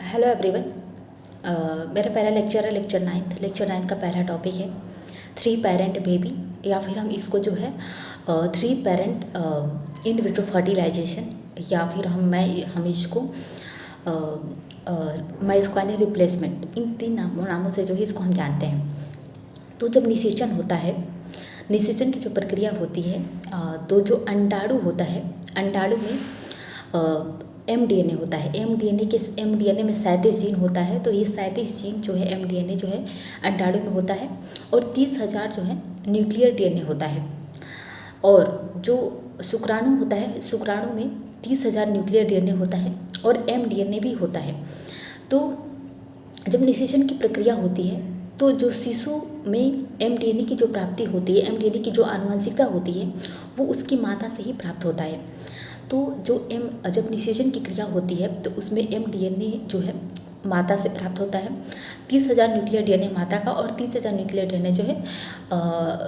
Hello everyone. मेरा पहला lecture है लेक्चर नाइन्थ का पहला टॉपिक है थ्री पेरेंट बेबी, या फिर हम इसको जो है three parent in vitro fertilisation, या फिर हम इसको माइटोकॉन्ड्रियल रिप्लेसमेंट, इन तीन नामों से जो है इसको हम जानते हैं। तो जब निषेचन होता है, निषेचन की जो प्रक्रिया होती है, तो जो अंडाणु होता है, अंडाणु में एमडीएनए होता है। एमडीएनए में 37 जीन होता है। तो ये 37 जीन जो है एमडीएनए जो है अंडाणु में होता है, और 30,000 जो है न्यूक्लियर डीएनए होता है। और जो शुक्राणु होता है, शुक्राणु में 30,000 न्यूक्लियर डीएनए होता है और एमडीएनए भी होता है। तो जब निषेचन की प्रक्रिया होती है, तो जो शिशु में एमडीएनए की जो प्राप्ति होती है, एमडीएनए की जो आनुवंशिकता होती है, वो उसकी माता से ही प्राप्त होता है। तो जब निषेचन की क्रिया होती है, तो उसमें एमडीएनए जो है माता से प्राप्त होता है। 30,000 न्यूक्लियर डीएनए माता का और 30,000 न्यूक्लियर डीएनए जो है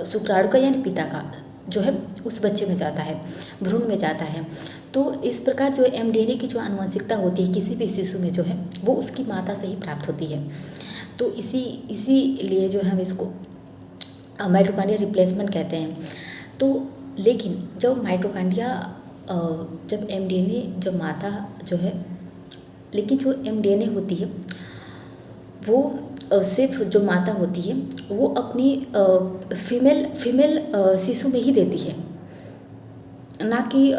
शुक्राणु का यानी पिता का जो है उस बच्चे में जाता है, भ्रूण में जाता है। तो इस प्रकार जो एमडीएनए की जो आनुवंशिकता होती है किसी भी शिशु में जो है वो उसकी माता से ही प्राप्त होती है। तो इसीलिए जो है हम इसको माइटोकॉन्ड्रियल रिप्लेसमेंट कहते हैं। तो लेकिन जब जब एमडीएनए जब माता जो है, लेकिन जो एमडीएनए होती है वो सिर्फ जो माता होती है वो अपनी फीमेल शिशु में ही देती है, ना कि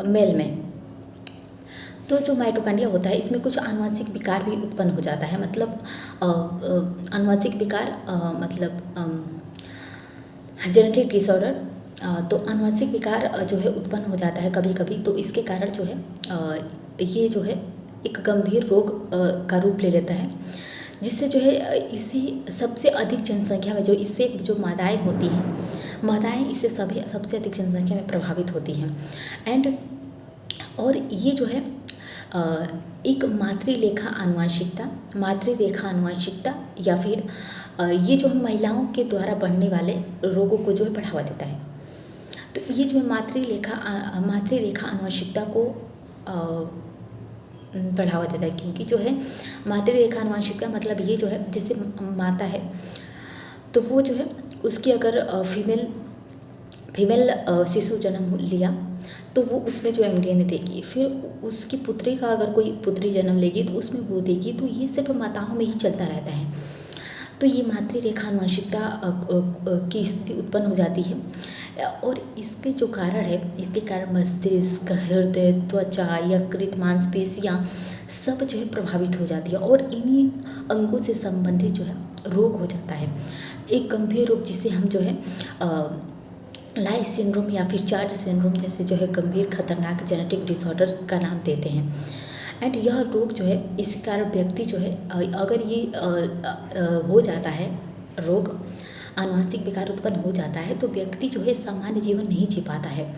मेल में। तो जो माइटोकॉन्ड्रिया होता है इसमें कुछ आनुवंशिक विकार भी उत्पन्न हो जाता है। मतलब आनुवंशिक विकार मतलब जेनेटिक डिसऑर्डर। तो आनुवंशिक विकार जो है उत्पन्न हो जाता है कभी कभी। तो इसके कारण जो है ये जो है एक गंभीर रोग का रूप ले लेता है, जिससे जो है इसी सबसे अधिक जनसंख्या में इससे जो मादाएँ होती हैं, मादाएँ इससे सबसे अधिक जनसंख्या में प्रभावित होती हैं। और ये जो है एक मातृरेखा आनुवंशिकता या फिर ये जो महिलाओं के द्वारा बढ़ने वाले रोगों को जो है बढ़ावा देता है। तो ये जो है मातृरेखा आनुवंशिकता को बढ़ावा देता है, क्योंकि जो है मातृरेखा आनुवंशिकता मतलब ये जो है जैसे माता है तो वो जो है उसकी अगर फीमेल शिशु जन्म लिया तो वो उसमें जो एमडीएनए देगी, फिर उसकी पुत्री का अगर कोई पुत्री जन्म लेगी तो उसमें वो देगी। तो ये सिर्फ माताओं में ही चलता रहता है। तो ये मातृरेखा आनुवंशिकता की स्थिति उत्पन्न हो जाती है, और इसके जो कारण है, इसके कारण मस्तिष्क, हृदय, त्वचा, यकृत, मांसपेशियाँ सब जो है प्रभावित हो जाती है, और इन्हीं अंगों से संबंधित जो है रोग हो जाता है। एक गंभीर रोग जिसे हम जो है लाइस सिंड्रोम या फिर चार्ज सिंड्रोम जैसे जो है गंभीर खतरनाक जेनेटिक डिसऑर्डर का नाम देते हैं। एंड यह रोग जो है इसके कारण व्यक्ति जो है अगर ये हो जाता है, रोग आनुवंशिक विकार उत्पन्न हो जाता है, तो व्यक्ति जो है सामान्य जीवन नहीं जी पाता है।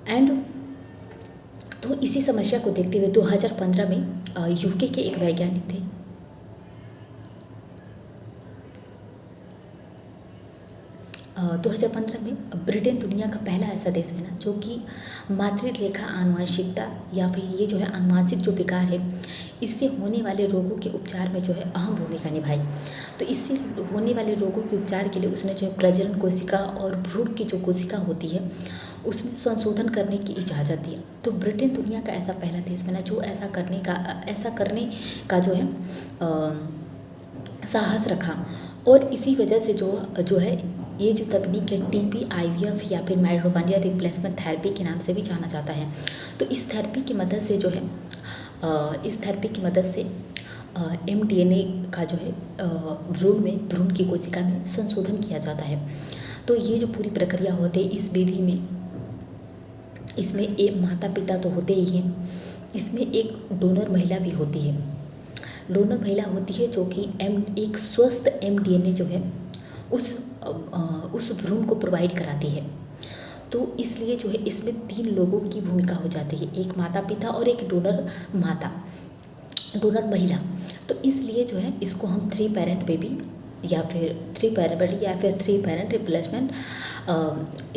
एंड तो इसी समस्या को देखते हुए 2015 में यूके के एक वैज्ञानिक थे, 2015 में ब्रिटेन दुनिया का पहला ऐसा देश बना जो कि मातृरेखा आनुवंशिकता या फिर ये जो है आनुवंशिक जो विकार है इससे होने वाले रोगों के उपचार में जो है अहम भूमिका निभाई। तो इससे होने वाले रोगों के उपचार के लिए उसने जो है प्रजनन कोशिका और भ्रूण की जो कोशिका होती है उसमें संशोधन करने की इजाज़त दी। तो ब्रिटेन दुनिया का ऐसा पहला देश बना जो ऐसा करने का जो है साहस रखा। और इसी वजह से जो है ये जो तकनीक है TPIVF या फिर माइटोकॉन्ड्रियल रिप्लेसमेंट थेरेपी के नाम से भी जाना जाता है। तो इस थेरेपी की मदद से जो है एमडीएनए का जो है भ्रूण की कोशिका में संशोधन किया जाता है। तो ये जो पूरी प्रक्रिया होती है इस विधि में, इसमें एक माता पिता तो होते ही हैं, इसमें एक डोनर महिला भी होती है। डोनर महिला होती है जो कि एक स्वस्थ एमडीएनए जो है उस भ्रूण को प्रोवाइड कराती है। तो इसलिए जो है इसमें 3 लोगों की भूमिका हो जाती है, एक माता पिता और एक डोनर महिला। तो इसलिए जो है इसको हम थ्री पेरेंट बेबी या फिर three parent replacement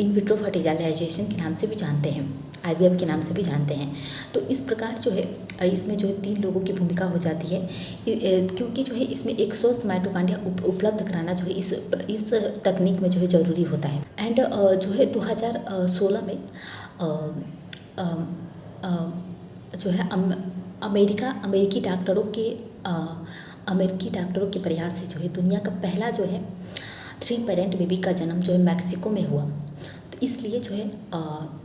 in vitro fertilisation के नाम से भी जानते हैं। IVF के नाम से भी जानते हैं। तो इस प्रकार जो है इसमें जो है 3 लोगों की भूमिका हो जाती है, क्योंकि जो है इसमें एक स्वस्थ माइटोकॉन्ड्रिया उपलब्ध कराना जो है इस तकनीक में जो है ज़रूरी होता है। एंड जो है 2016 में अ, अ, अ, जो है अमेरिकी डॉक्टरों के प्रयास से जो है दुनिया का पहला जो है 3 पेरेंट बेबी का जन्म जो है मैक्सिको में हुआ। तो इसलिए जो है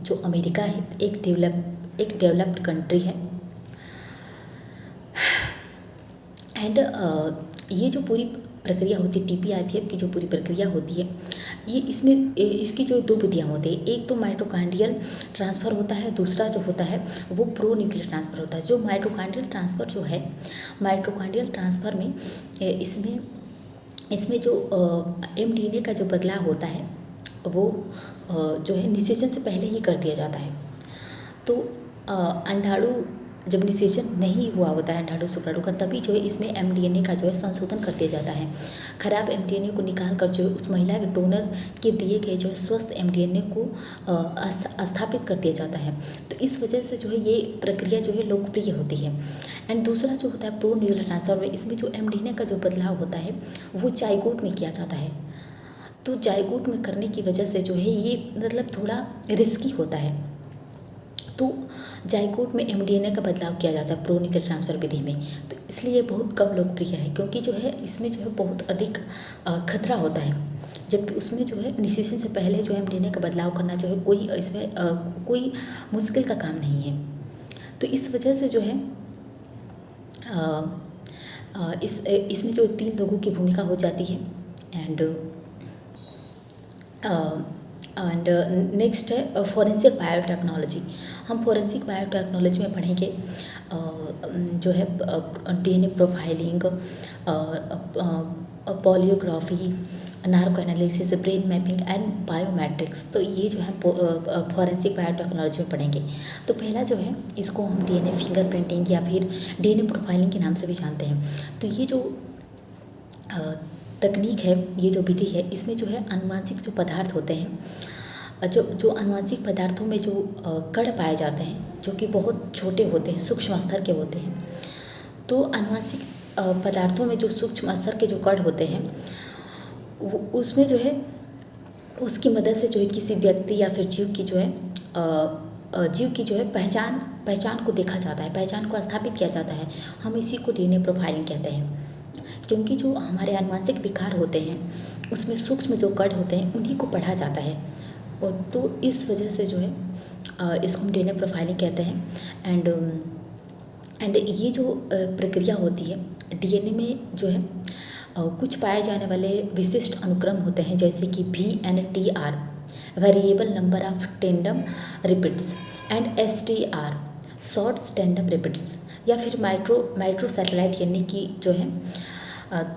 जो अमेरिका है एक डेवलप्ड कंट्री है। एंड ये जो पूरी प्रक्रिया होती है TPIVF की जो पूरी प्रक्रिया होती है, ये इसकी जो 2 विधियाँ होती है। एक तो माइटोकॉन्ड्रियल ट्रांसफ़र होता है, दूसरा जो होता है वो प्रो न्यूक्लियर ट्रांसफ़र होता है। जो माइटोकॉन्ड्रियल ट्रांसफ़र जो है, माइटोकॉन्ड्रियल ट्रांसफ़र में इसमें जो mDNA का जो बदलाव होता है वो जो है निषेचन से पहले ही कर दिया जाता है। तो अंडाणु जब निषेचन नहीं हुआ होता है अंडाणु शुक्राणु का, तभी जो है इसमें mDNA का जो है संशोधन कर दिया जाता है। खराब mDNA को निकाल कर जो है उस महिला के डोनर के दिए गए जो है स्वस्थ mDNA को स्थापित कर दिया जाता है। तो इस वजह से जो है ये प्रक्रिया जो है लोकप्रिय होती है। एंड दूसरा जो होता है प्रो न्यूक्लियर ट्रांसफ़र में, इसमें जो mDNA का जो बदलाव होता है वो जाइगोट में किया जाता है। तो जाइगोट में करने की वजह से जो है ये मतलब थोड़ा रिस्की होता है। तो जाइगोट में mDNA का बदलाव किया जाता है प्रो न्यूक्लियर ट्रांसफ़र विधि में। तो इसलिए बहुत कम लोकप्रिय है, क्योंकि जो है इसमें जो है बहुत अधिक खतरा होता है। जबकि उसमें जो है निषेचन से पहले जो है mDNA का बदलाव करना जो है इसमें कोई मुश्किल का काम नहीं है। तो इस वजह से जो है इसमें जो 3 लोगों की भूमिका हो जाती है। एंड नेक्स्ट है फॉरेंसिक बायोटेक्नोलॉजी। हम फॉरेंसिक बायोटेक्नोलॉजी में पढ़ेंगे जो है DNA profiling, polygraphy, narco analysis, brain mapping and biometrics. तो ये जो है फॉरेंसिक बायोटेक्नोलॉजी में पढ़ेंगे। तो पहला जो है इसको हम DNA फिंगरप्रिंटिंग या फिर DNA प्रोफाइलिंग के नाम से भी जानते हैं। तो ये जो तकनीक है, ये जो विधि है, इसमें जो है आनुवांशिक जो पदार्थ होते हैं, जो आनुवांशिक पदार्थों में जो कण पाए जाते हैं जो कि बहुत छोटे होते हैं, सूक्ष्म स्तर के होते हैं। तो आनुवांशिक पदार्थों में जो सूक्ष्म स्तर के जो कण होते हैं उसमें जो है उसकी मदद से जो है किसी व्यक्ति या फिर जीव की जो है पहचान को देखा जाता है, पहचान को स्थापित किया जाता है। हम इसी को DNA प्रोफाइलिंग कहते हैं। क्योंकि जो हमारे आनुवांशिक विकार होते हैं उसमें सूक्ष्म जो कण होते हैं उन्हीं को पढ़ा जाता है, और तो इस वजह से जो है इसको हम DNA प्रोफाइलिंग कहते हैं। एंड ये जो प्रक्रिया होती है DNA में जो है कुछ पाए जाने वाले विशिष्ट अनुक्रम होते हैं, जैसे कि VNTR variable number of tandem repeats and STR short tandem repeats, या फिर माइक्रो सैटेलाइट यानी कि जो है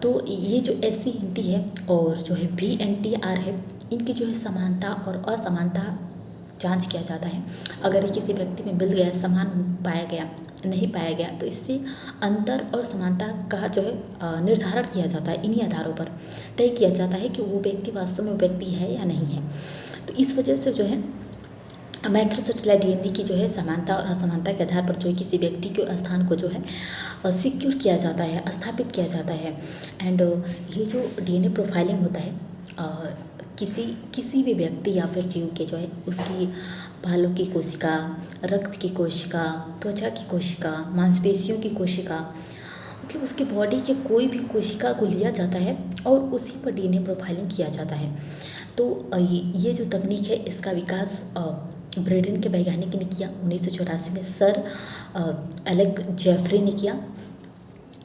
तो ये जो SCNT है और जो है VNTR है, इनकी जो है समानता और असमानता जांच किया जाता है। अगर किसी व्यक्ति में मिल गया, समान पाया गया, नहीं पाया गया, तो इससे अंतर और समानता का जो है निर्धारण किया जाता है। इन्हीं आधारों पर तय किया जाता है कि वो व्यक्ति वास्तव में व्यक्ति है या नहीं है। तो इस वजह से जो है माइक्रो सैटेलाइट DNA की जो है समानता और असमानता के आधार पर जो है किसी व्यक्ति के स्थान को जो है सिक्योर किया जाता है, स्थापित किया जाता है। एंड ये जो DNA प्रोफाइलिंग होता है किसी भी व्यक्ति या फिर जीव के जो है उसकी बालों की कोशिका, रक्त की कोशिका, त्वचा की कोशिका, मांसपेशियों की कोशिका, मतलब उसकी बॉडी के कोई भी कोशिका को लिया जाता है और उसी पर DNA प्रोफाइलिंग किया जाता है। तो ये जो तकनीक है इसका विकास ब्रिटेन के वैज्ञानिक ने किया 1984 में, सर एलेक जेफरी ने किया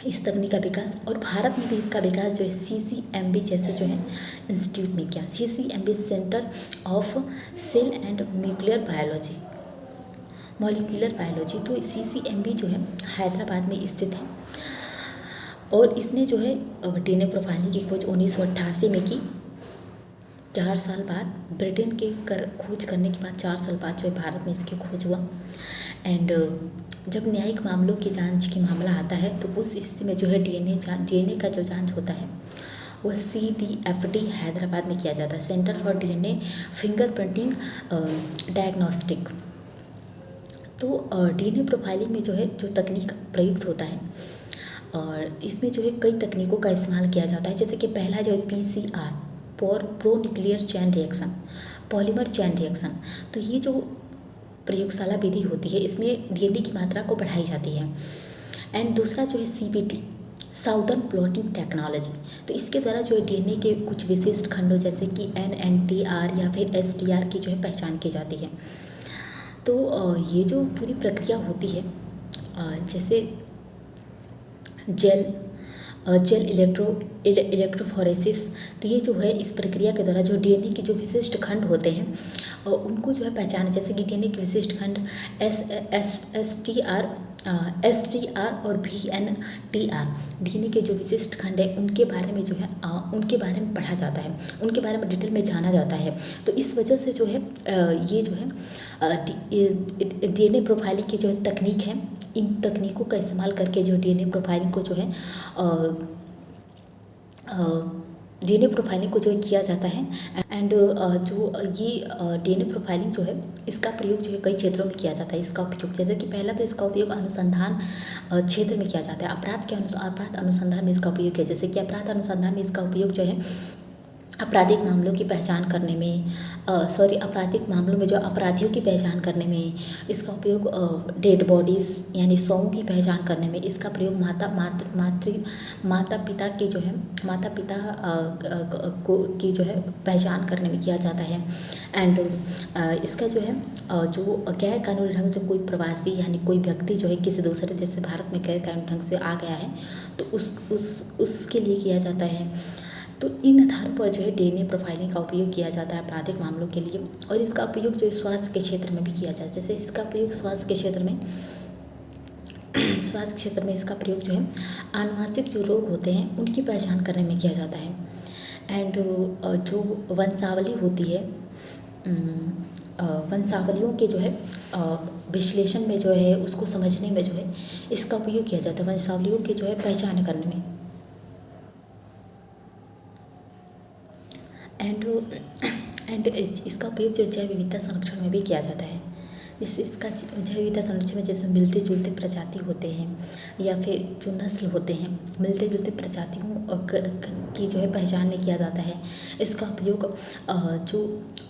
इस तकनीक का विकास। और भारत में भी इसका विकास जो है CCMB जैसे जो है इंस्टीट्यूट ने किया। CCMB centre of cell and molecular biology. तो CCMB जो है हैदराबाद में स्थित है और इसने जो है DNA प्रोफाइलिंग की खोज 1988 में की। 4 साल बाद ब्रिटेन के खोज करने के बाद 4 साल बाद जो है भारत में इसकी खोज हुआ। एंड जब न्यायिक मामलों की जांच की मामला आता है तो उस स्थिति में जो है DNA का जो जांच होता है वो CDFD हैदराबाद में किया जाता है, centre for DNA fingerprinting diagnostic. तो डीएनए प्रोफाइलिंग में जो है जो तकनीक प्रयुक्त होता है और इसमें जो है कई तकनीकों का इस्तेमाल किया जाता है, जैसे कि पहला जो है PCR, pro nuclear chain reaction, polymer chain reaction. तो ये जो प्रयोगशाला विधि होती है इसमें डीएनए की मात्रा को बढ़ाई जाती है। एंड दूसरा जो है सीबीटी, साउदर्न ब्लॉटिंग टेक्नोलॉजी। तो इसके द्वारा जो है डीएनए के कुछ विशिष्ट खंडों जैसे कि एनएनटीआर या फिर एसटीआर की जो है पहचान की जाती है। तो ये जो पूरी प्रक्रिया होती है जैसे जेल इलेक्ट्रोफोरेसिस, तो ये जो है इस प्रक्रिया के द्वारा जो डीएनए के जो विशिष्ट खंड होते हैं उनको जो है पहचान, जैसे कि डीएनए के विशिष्ट खंड एस टी आर और VNTR, डीएनए के जो विशिष्ट खंड है उनके बारे में जो है उनके बारे में पढ़ा जाता है, उनके बारे में डिटेल में जाना जाता है। तो इस वजह से जो है ये जो है डीएनए प्रोफाइलिंग की जो तकनीक है, इन तकनीकों का इस्तेमाल करके जो डीएनए प्रोफाइलिंग को जो है डीएनए प्रोफाइलिंग को जो है किया जाता है। एंड जो ये डीएनए प्रोफाइलिंग जो है इसका प्रयोग जो है कई क्षेत्रों में किया जाता है। इसका उपयोग जैसे कि पहला तो इसका उपयोग अनुसंधान क्षेत्र में किया जाता है। अपराध अनुसंधान में इसका उपयोग किया, जैसे कि अपराध अनुसंधान में इसका उपयोग जो है आपराधिक मामलों की पहचान करने में आपराधिक मामलों में जो अपराधियों की पहचान करने में इसका उपयोग, डेड बॉडीज़ यानी शवों की पहचान करने में इसका प्रयोग, माता पिता की जो है को की जो है पहचान करने में किया जाता है। एंड इसका जो है जो गैर कानूनी ढंग से कोई प्रवासी यानी कोई व्यक्ति जो है किसी दूसरे देश से भारत में गैर कानूनी ढंग से आ गया है तो उसके लिए किया जाता है। तो इन आधारों पर जो है डीएनए प्रोफाइलिंग का उपयोग किया जाता है आपराधिक मामलों के लिए। और इसका उपयोग जो है स्वास्थ्य के क्षेत्र में भी किया जाता है, जैसे इसका उपयोग स्वास्थ्य के क्षेत्र में इसका प्रयोग जो है आनुवांशिक जो रोग होते हैं उनकी पहचान करने में किया जाता है। एंड जो वंशावली होती है, वंशावलियों के जो है विश्लेषण में जो है उसको समझने में जो है इसका उपयोग किया जाता है, वंशावलियों के जो है पहचान करने में। एंड इसका उपयोग जो जैव विविधता संरक्षण में भी किया जाता है। इसका जैव विविधता संरक्षण में जैसे मिलते जुलते प्रजाति होते हैं या फिर जो नस्ल होते हैं, मिलते जुलते प्रजातियों की जो है पहचान में किया जाता है। इसका उपयोग जो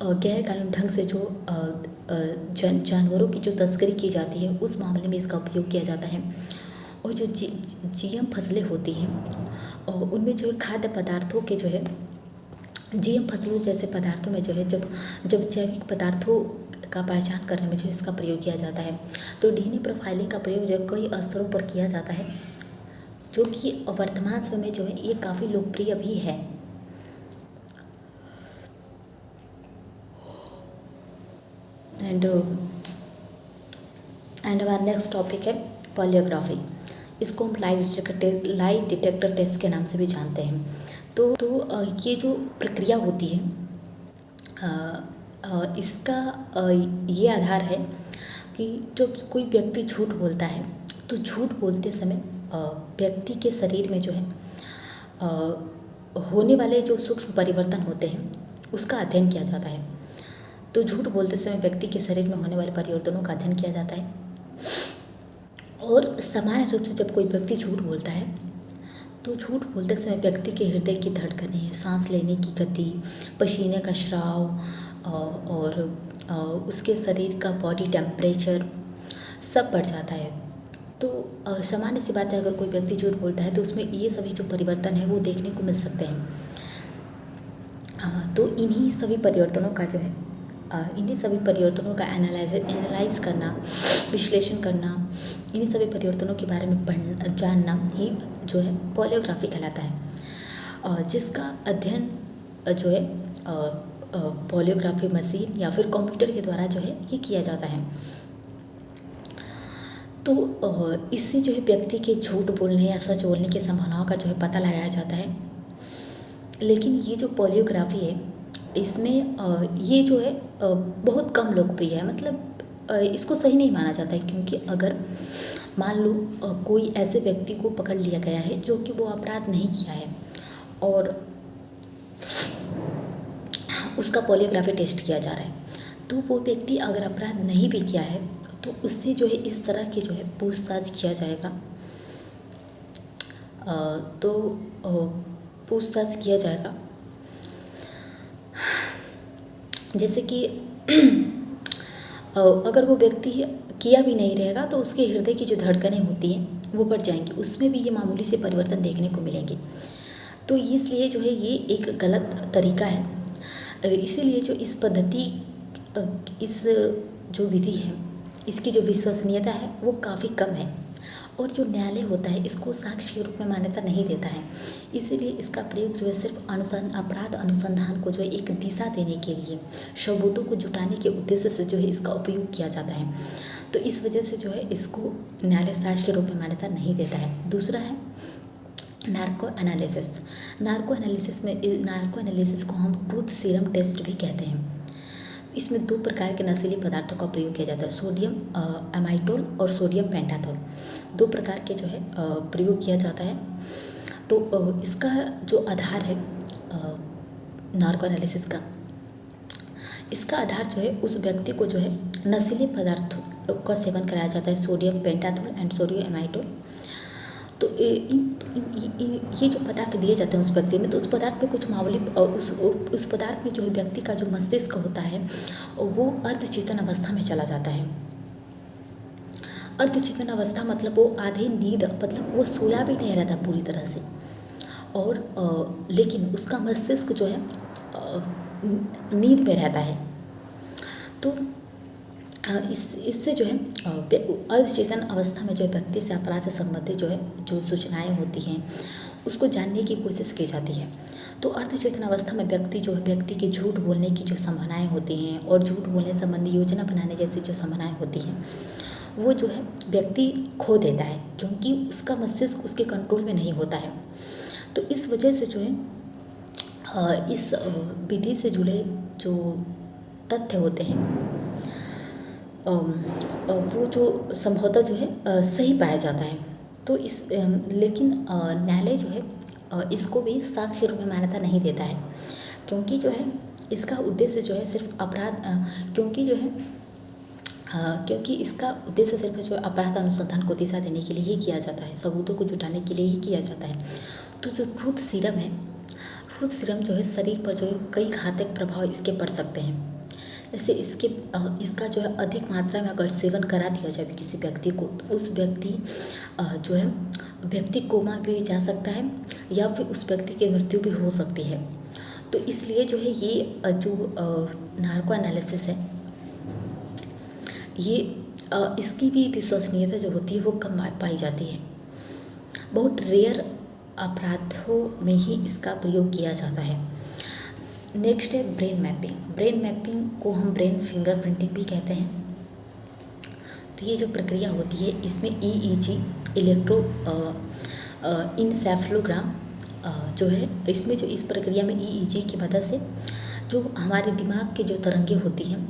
गैर कानूनी ढंग से जो जानवरों की जो तस्करी की जाती है उस मामले में इसका उपयोग किया जाता है। और जो जीएम फसलें होती हैं उनमें जो है खाद्य पदार्थों के जो है जीएम फसलों जैसे पदार्थों में जो है जब जैविक पदार्थों का पहचान करने में जो इसका प्रयोग किया जाता है। तो डीएनए प्रोफाइलिंग का प्रयोग जो कई स्तरों पर किया जाता है, जो कि वर्तमान समय में जो है ये काफ़ी लोकप्रिय भी है। एंड हमारा नेक्स्ट टॉपिक है पॉलीग्राफी। इसको हम लाइट डिटेक्टर टेस्ट के नाम से भी जानते हैं। तो ये जो प्रक्रिया होती है इसका ये आधार है कि जब कोई व्यक्ति झूठ बोलता है तो झूठ बोलते समय व्यक्ति के शरीर में जो है होने वाले जो सूक्ष्म परिवर्तन होते हैं उसका अध्ययन किया जाता है। तो झूठ बोलते समय व्यक्ति के शरीर में होने वाले परिवर्तनों का अध्ययन किया जाता है। और सामान्य रूप से जब कोई व्यक्ति झूठ बोलता है तो झूठ बोलते समय व्यक्ति के हृदय की धड़कनें, सांस लेने की गति, पसीने का स्राव और उसके शरीर का बॉडी टेम्परेचर सब बढ़ जाता है। तो सामान्य सी बात है, अगर कोई व्यक्ति झूठ बोलता है तो उसमें ये सभी जो परिवर्तन है वो देखने को मिल सकते हैं। तो इन्हीं सभी परिवर्तनों का एनालाइज करना, विश्लेषण करना, इन्हीं सभी परिवर्तनों के बारे में जानना ही जो है पॉलीग्राफी कहलाता है, जिसका अध्ययन जो है पॉलीग्राफी मशीन या फिर कंप्यूटर के द्वारा जो है ये किया जाता है। तो इससे जो है व्यक्ति के झूठ बोलने या सच बोलने की संभावनाओं का जो है पता लगाया जाता है। लेकिन ये जो पॉलीग्राफी है इसमें ये जो है बहुत कम लोकप्रिय है, मतलब इसको सही नहीं माना जाता है, क्योंकि अगर मान लो कोई ऐसे व्यक्ति को पकड़ लिया गया है जो कि वो अपराध नहीं किया है और उसका पॉलीग्राफी टेस्ट किया जा रहा है, तो वो व्यक्ति अगर अपराध नहीं भी किया है तो उससे जो है इस तरह की जो है पूछताछ किया जाएगा। तो पूछताछ किया जाएगा जैसे कि अगर वो व्यक्ति किया भी नहीं रहेगा तो उसके हृदय की जो धड़कनें होती हैं वो बढ़ जाएंगी, उसमें भी ये मामूली से परिवर्तन देखने को मिलेंगे। तो इसलिए जो है ये एक गलत तरीका है। इसीलिए जो इस पद्धति इस जो विधि है इसकी जो विश्वसनीयता है वो काफ़ी कम है, और जो न्यायालय होता है इसको साक्ष्य के रूप में मान्यता नहीं देता है। इसीलिए इसका प्रयोग जो है सिर्फ अपराध अनुसंधान को जो है एक दिशा देने के लिए, सबूतों को जुटाने के उद्देश्य से जो है इसका उपयोग किया जाता है। तो इस वजह से जो है इसको न्यायालय साक्ष्य के रूप में मान्यता नहीं देता है। दूसरा है नार्को एनालिसिस। नार्को एनालिसिस को हम ट्रूथ सीरम टेस्ट भी कहते हैं। इसमें 2 प्रकार के नशीले पदार्थों का प्रयोग किया जाता है, सोडियम एमाइटोल और सोडियम पेंटाथोल। 2 प्रकार के जो है प्रयोग किया जाता है। तो इसका जो आधार है नार्को एनालिसिस का, इसका आधार जो है उस व्यक्ति को जो है नशीले पदार्थों का सेवन कराया जाता है, सोडियम पेंटाथोल एंड सोडियम एमाइटोल। तो ये जो पदार्थ दिए जाते हैं उस व्यक्ति में, तो उस पदार्थ में कुछ मामूली उस पदार्थ में जो है व्यक्ति का जो मस्तिष्क होता है वो अर्धचेतन अवस्था में चला जाता है। अर्धचेतन अवस्था मतलब वो आधे नींद, मतलब वो सोया भी नहीं रहता पूरी तरह से, और लेकिन उसका मस्तिष्क जो है नींद में रहता है। तो इससे जो है अर्धचेतन अवस्था में जो व्यक्ति से अपराध से संबंधित जो है जो सूचनाएं होती हैं उसको जानने की कोशिश की जाती है। तो अर्धचेतन अवस्था में व्यक्ति के झूठ बोलने की जो संभावनाएं होती हैं और झूठ बोलने संबंधी योजना बनाने जैसी जो संभावनाएं होती हैं वो जो है व्यक्ति खो देता है, क्योंकि उसका मस्तिष्क उसके कंट्रोल में नहीं होता है। तो इस वजह से जो है इस विधि से जुड़े जो तथ्य होते हैं वो जो संभवतः जो है सही पाया जाता है। तो लेकिन न्यायालय जो है इसको भी साक्ष्य रूप में मान्यता नहीं देता है, क्योंकि जो है इसका उद्देश्य जो है सिर्फ अपराध क्योंकि इसका उद्देश्य सिर्फ जो अपराध अनुसंधान को दिशा देने के लिए ही किया जाता है, सबूतों को जुटाने के लिए ही किया जाता है। तो जो ट्रूथ सीरम जो है शरीर पर जो है कई घातक प्रभाव इसके पड़ सकते हैं। जैसे इसका जो है अधिक मात्रा में अगर सेवन करा दिया जाए किसी व्यक्ति को, तो उस व्यक्ति कोमा भी जा सकता है या फिर उस व्यक्ति की मृत्यु भी हो सकती है। तो इसलिए जो है ये जो नार्को एनालिसिस है ये इसकी भी विश्वसनीयता जो होती है वो कम पाई जाती है। बहुत रेयर अपराधों में ही इसका प्रयोग किया जाता है। नेक्स्ट है ब्रेन मैपिंग को हम ब्रेन फिंगरप्रिंटिंग भी कहते हैं। तो ये जो प्रक्रिया होती है इसमें EEG इलेक्ट्रो इंसेफ्लोग्राम जो है, इसमें जो इस प्रक्रिया में EEG की मदद से जो हमारे दिमाग की जो तरंगें होती हैं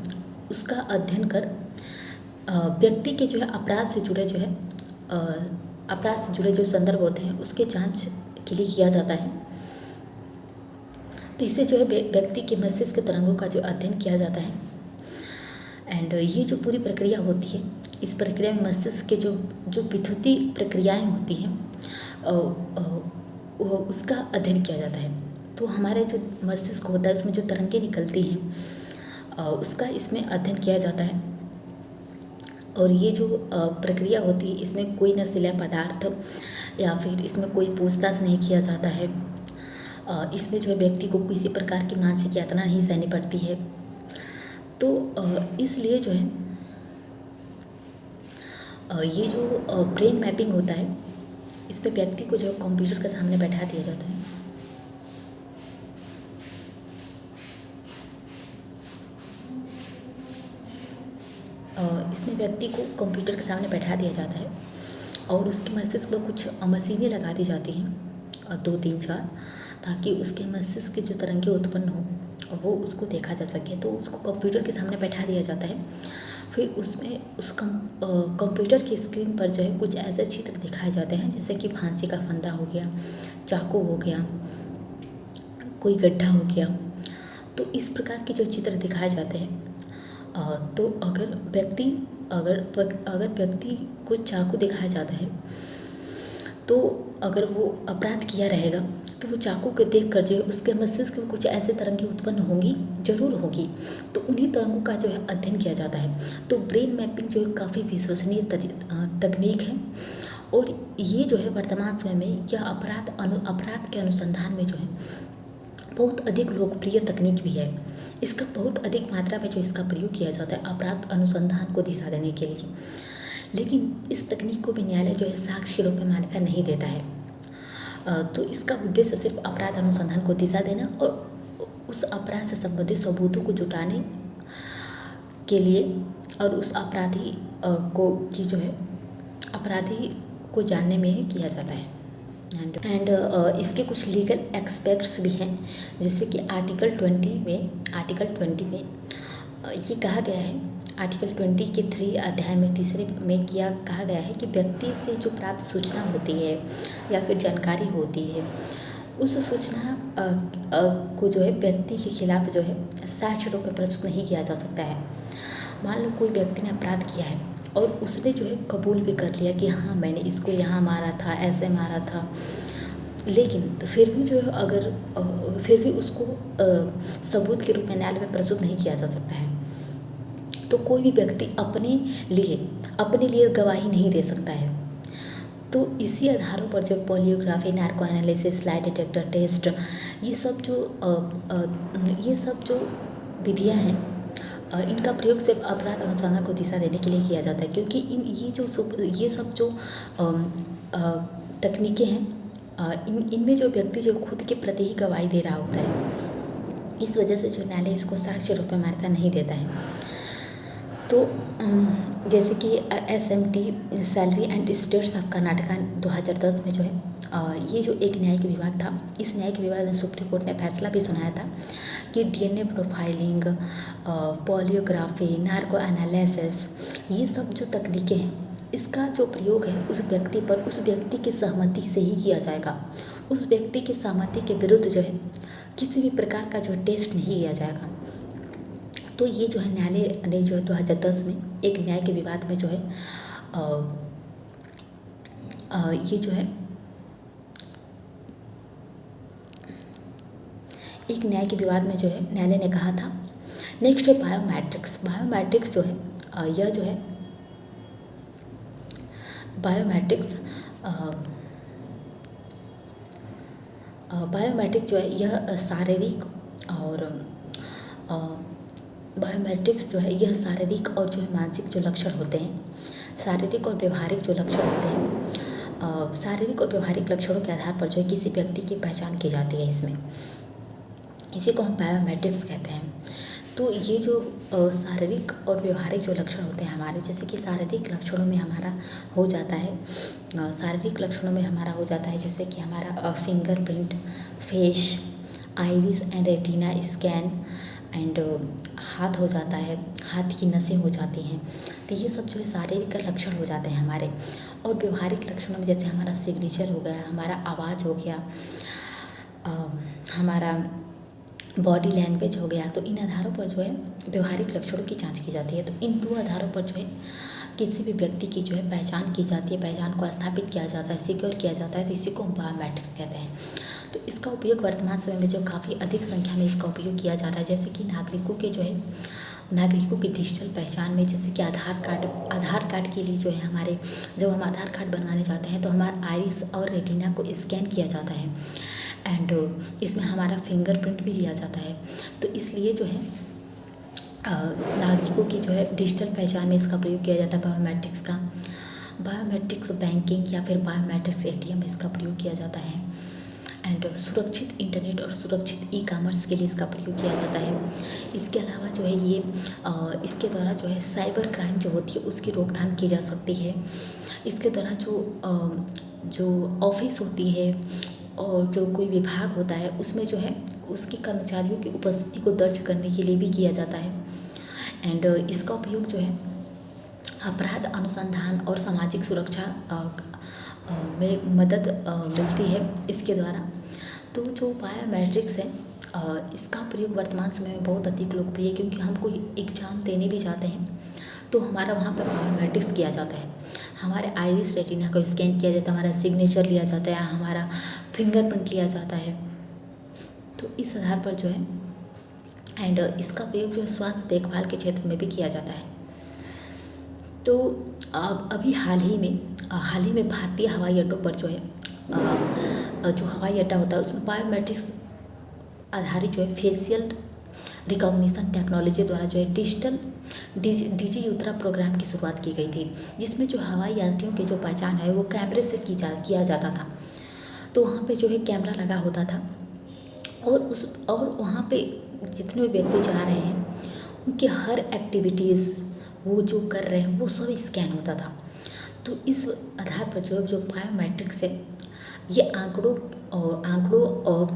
उसका अध्ययन कर व्यक्ति के जो है अपराध से जुड़े जो संदर्भ होते हैं उसके जांच के लिए किया जाता है। तो इससे जो है व्यक्ति के मस्तिष्क के तरंगों का जो अध्ययन किया जाता है। एंड ये जो पूरी प्रक्रिया होती है इस प्रक्रिया में मस्तिष्क के जो विद्युतीय प्रक्रियाएं होती हैं उसका अध्ययन किया जाता है। तो हमारे जो मस्तिष्क होता है उसमें जो तरंगें निकलती हैं उसका इसमें अध्ययन किया जाता है। और ये जो प्रक्रिया होती है इसमें कोई नशीला पदार्थ या फिर इसमें कोई पूछताछ नहीं किया जाता है। इसमें जो है व्यक्ति को किसी प्रकार की मानसिक यातना नहीं सहनी पड़ती है। तो इसलिए जो है ये जो ब्रेन मैपिंग होता है इसमें व्यक्ति को जो कंप्यूटर के सामने बैठा दिया जाता है। इसमें व्यक्ति को कंप्यूटर के सामने बैठा दिया जाता है और उसके मस्तिष्क पर कुछ मशीनें लगा दी जाती हैं 2 3 4, ताकि उसके मस्तिष्क की जो तरंगें उत्पन्न हो वो उसको देखा जा सके। तो उसको कंप्यूटर के सामने बैठा दिया जाता है। फिर उसमें उस कंप्यूटर की स्क्रीन पर जो है कुछ ऐसे चित्र दिखाए जाते हैं जैसे कि फांसी का फंदा हो गया, चाकू हो गया, कोई गड्ढा हो गया। तो इस प्रकार के जो चित्र दिखाए जाते हैं तो अगर व्यक्ति अगर व्यक्ति को चाकू दिखाया जाता है तो अगर वो अपराध किया रहेगा तो वो चाकू को देख कर जो है उसके मस्तिष्क में कुछ ऐसे तरंगें उत्पन्न होंगी, जरूर होगी। तो उन्हीं तरंगों का जो है अध्ययन किया जाता है। तो ब्रेन मैपिंग जो है काफ़ी विश्वसनीय तकनीक है और ये जो है वर्तमान समय में यह अपराध के अनुसंधान में जो है बहुत अधिक लोकप्रिय तकनीक भी है। इसका बहुत अधिक मात्रा में जो इसका प्रयोग किया जाता है अपराध अनुसंधान को दिशा देने के लिए। लेकिन इस तकनीक को भी न्यायालय जो है साक्ष्य के रूप में मान्यता नहीं देता है। तो इसका उद्देश्य सिर्फ अपराध अनुसंधान को दिशा देना और उस अपराध से संबंधित सबूतों को जुटाने के लिए और उस अपराधी को जानने में ही किया जाता है। एंड इसके कुछ लीगल एक्सपेक्ट्स भी हैं, जैसे कि आर्टिकल 20 में ये कहा गया है, आर्टिकल 20 के 3 अध्याय में तीसरे में कहा गया है कि व्यक्ति से जो प्राप्त सूचना होती है या फिर जानकारी होती है उस सूचना को जो है व्यक्ति के खिलाफ जो है साक्ष्य रूप में प्रस्तुत नहीं किया जा सकता है। मान लो कोई व्यक्ति ने अपराध किया है और उसने जो है कबूल भी कर लिया कि हाँ मैंने इसको यहाँ मारा था, ऐसे मारा था, लेकिन फिर भी जो है फिर भी उसको सबूत के रूप में न्यायालय में प्रस्तुत नहीं किया जा सकता है। तो कोई भी व्यक्ति अपने लिए गवाही नहीं दे सकता है। तो इसी आधारों पर जो polygraphy, narco analysis, lie detector test, ये सब जो विधियां हैं इनका प्रयोग सिर्फ अपराध अनुसंधान को दिशा देने के लिए किया जाता है, क्योंकि ये सब जो तकनीकें हैं इनमें जो व्यक्ति जो खुद के प्रति ही गवाही दे रहा होता है, इस वजह से जो न्यायालय इसको साक्ष्य रूप में मान्यता नहीं देता है। तो जैसे कि SMT salary and states of Karnataka 2010 में जो है ये जो एक न्यायिक विवाद था, इस न्यायिक विवाद में सुप्रीम कोर्ट ने फैसला भी सुनाया था कि DNA profiling, polygraphy, narco analysis, ये सब जो तकनीकें हैं इसका जो प्रयोग है उस व्यक्ति की सहमति से ही किया जाएगा। उस व्यक्ति की सहमति के विरुद्ध जो है किसी भी प्रकार का जो टेस्ट नहीं किया जाएगा। तो ये जो है न्यायालय ने जो है 2010 में एक न्यायिक विवाद में जो है ये जो है एक न्यायिक विवाद में जो है न्यायालय ने कहा था। नेक्स्ट है बायोमेट्रिक्स जो है यह जो है बायोमेट्रिक जो है यह शारीरिक और जो है मानसिक जो लक्षण होते हैं, शारीरिक और व्यवहारिक जो लक्षण होते हैं, शारीरिक और व्यवहारिक लक्षणों के आधार पर जो है किसी व्यक्ति की पहचान की जाती है। इसमें इसी को हम बायोमेट्रिक्स कहते हैं। तो ये जो शारीरिक और व्यवहारिक जो लक्षण होते हैं हमारे, जैसे कि शारीरिक लक्षणों में हमारा हो जाता है जैसे कि हमारा fingerprint, face, iris and retina scan and हाथ हो जाता है, हाथ की नसें हो जाती हैं। तो ये सब जो है शारीरिक लक्षण हो जाते हैं हमारे। और व्यवहारिक लक्षणों में जैसे हमारा सिग्नेचर हो गया, हमारा आवाज़ हो गया, हमारा बॉडी लैंग्वेज हो गया। तो इन आधारों पर जो है व्यवहारिक लक्षणों की जांच की जाती है। तो इन दो आधारों पर जो है किसी भी व्यक्ति की जो है पहचान की जाती है, पहचान को स्थापित किया जाता है, सिक्योर किया जाता है। तो इसी को हम बायोमेट्रिक्स कहते हैं। तो इसका उपयोग वर्तमान समय में जो काफ़ी अधिक संख्या में इसका उपयोग किया जा रहा है, जैसे कि नागरिकों की डिजिटल पहचान में, जैसे कि आधार कार्ड के लिए जो है हमारे, जब हम आधार कार्ड बनवाने जाते हैं तो हमारा आइरिस और रेटिना को स्कैन किया जाता है एंड इसमें हमारा फिंगरप्रिंट भी लिया जाता है। तो इसलिए जो है नागरिकों की जो है डिजिटल पहचान में इसका प्रयोग किया जाता है बायोमेट्रिक्स बैंकिंग या फिर बायोमेट्रिक्स ATM में इसका प्रयोग किया जाता है एंड सुरक्षित इंटरनेट और सुरक्षित ई-कॉमर्स के लिए इसका प्रयोग किया जाता है। इसके अलावा जो है ये इसके द्वारा जो है साइबर क्राइम जो होती है उसकी रोकथाम की जा सकती है। इसके द्वारा जो ऑफिस होती है और जो कोई विभाग होता है उसमें जो है उसके कर्मचारियों की उपस्थिति को दर्ज करने के लिए भी किया जाता है एंड इसका उपयोग जो है अपराध अनुसंधान और सामाजिक सुरक्षा में मदद मिलती है इसके द्वारा। तो जो बायोमेट्रिक्स है इसका प्रयोग वर्तमान समय में बहुत अधिक लोकप्रिय है, क्योंकि हम कोई एग्ज़ाम देने भी जाते हैं तो हमारा वहाँ पर बायोमेट्रिक्स किया जाता है, हमारे आइरिस रेटिना को स्कैन किया जाता है, हमारा सिग्नेचर लिया जाता है, हमारा फिंगरप्रिंट लिया जाता है। तो इस आधार पर जो है एंड इसका उपयोग जो है स्वास्थ्य देखभाल के क्षेत्र में भी किया जाता है। तो अब अभी हाल ही में भारतीय हवाई अड्डों पर जो है जो हवाई अड्डा होता है उसमें बायोमेट्रिक्स आधारित जो है फेशियल रिकॉग्निशन टेक्नोलॉजी द्वारा जो है डिजी यात्रा प्रोग्राम की शुरुआत की गई थी, जिसमें जो हवाई यात्रियों की जो पहचान है वो कैमरे से किया जाता था। तो वहाँ पे जो है कैमरा लगा होता था और वहाँ पे जितने भी व्यक्ति जा रहे हैं उनकी हर एक्टिविटीज़ वो जो कर रहे हैं वो सब स्कैन होता था। तो इस आधार पर जो बायोमेट्रिक्स है ये आंकड़ों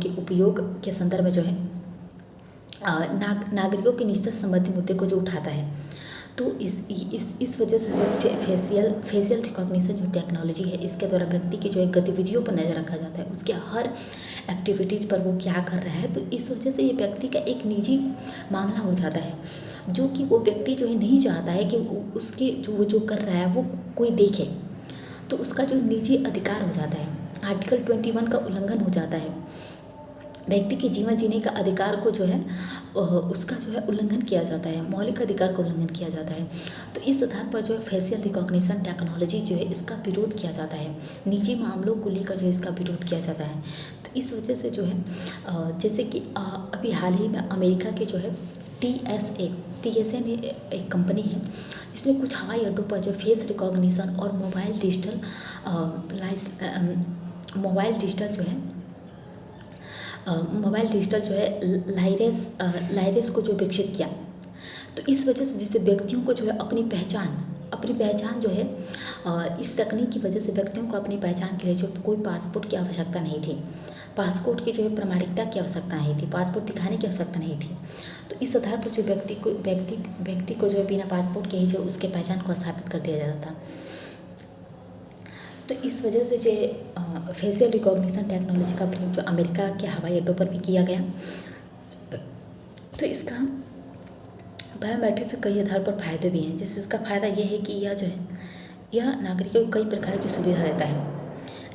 के उपयोग के संदर्भ में जो है नागरिकों के निजता संबंधी मुद्दे को जो उठाता है। तो इस वजह से जो फेशियल रिकॉग्निशन जो टेक्नोलॉजी है इसके द्वारा व्यक्ति की जो है गतिविधियों पर नज़र रखा जाता है, उसके हर एक्टिविटीज़ पर वो क्या कर रहा है। तो इस वजह से ये व्यक्ति का एक निजी मामला हो जाता है, जो कि वो व्यक्ति जो है नहीं चाहता है कि उसके वो जो कर रहा है वो कोई देखे। तो उसका जो निजी अधिकार हो जाता है, आर्टिकल 21 का उल्लंघन हो जाता है, व्यक्ति के जीवन जीने का अधिकार को जो है उसका जो है उल्लंघन किया जाता है, मौलिक अधिकार का उल्लंघन किया जाता है। तो इस आधार पर जो है फेशियल रिकॉग्निशन टेक्नोलॉजी जो है इसका विरोध किया जाता है, निजी मामलों को लेकर जो इसका विरोध किया जाता है। तो इस वजह से जो है जैसे कि अभी हाल ही में अमेरिका के जो है TSA ने एक कंपनी है जिसमें कुछ हवाई अड्डों पर जो फेस रिकॉग्निशन और मोबाइल डिजिटल जो है लाइरेस को जो विकसित किया। तो इस वजह से जिससे व्यक्तियों को जो है अपनी पहचान जो है इस तकनीक की वजह से व्यक्तियों को अपनी पहचान के लिए जो कोई पासपोर्ट की आवश्यकता नहीं थी, पासपोर्ट की जो है प्रमाणिकता की आवश्यकता नहीं थी, पासपोर्ट दिखाने की आवश्यकता नहीं थी। तो इस आधार पर जो व्यक्ति को जो है बिना पासपोर्ट के ही जो उसके पहचान को स्थापित कर दिया जाता था। तो इस वजह से जो फेशियल रिकॉग्निशन टेक्नोलॉजी का प्रयोग जो अमेरिका के हवाई अड्डों पर भी किया गया। तो इसका बायोमेट्रिक से कई आधार पर फायदे भी हैं। जैसे इसका फ़ायदा ये है कि यह नागरिकों को कई प्रकार की सुविधा देता है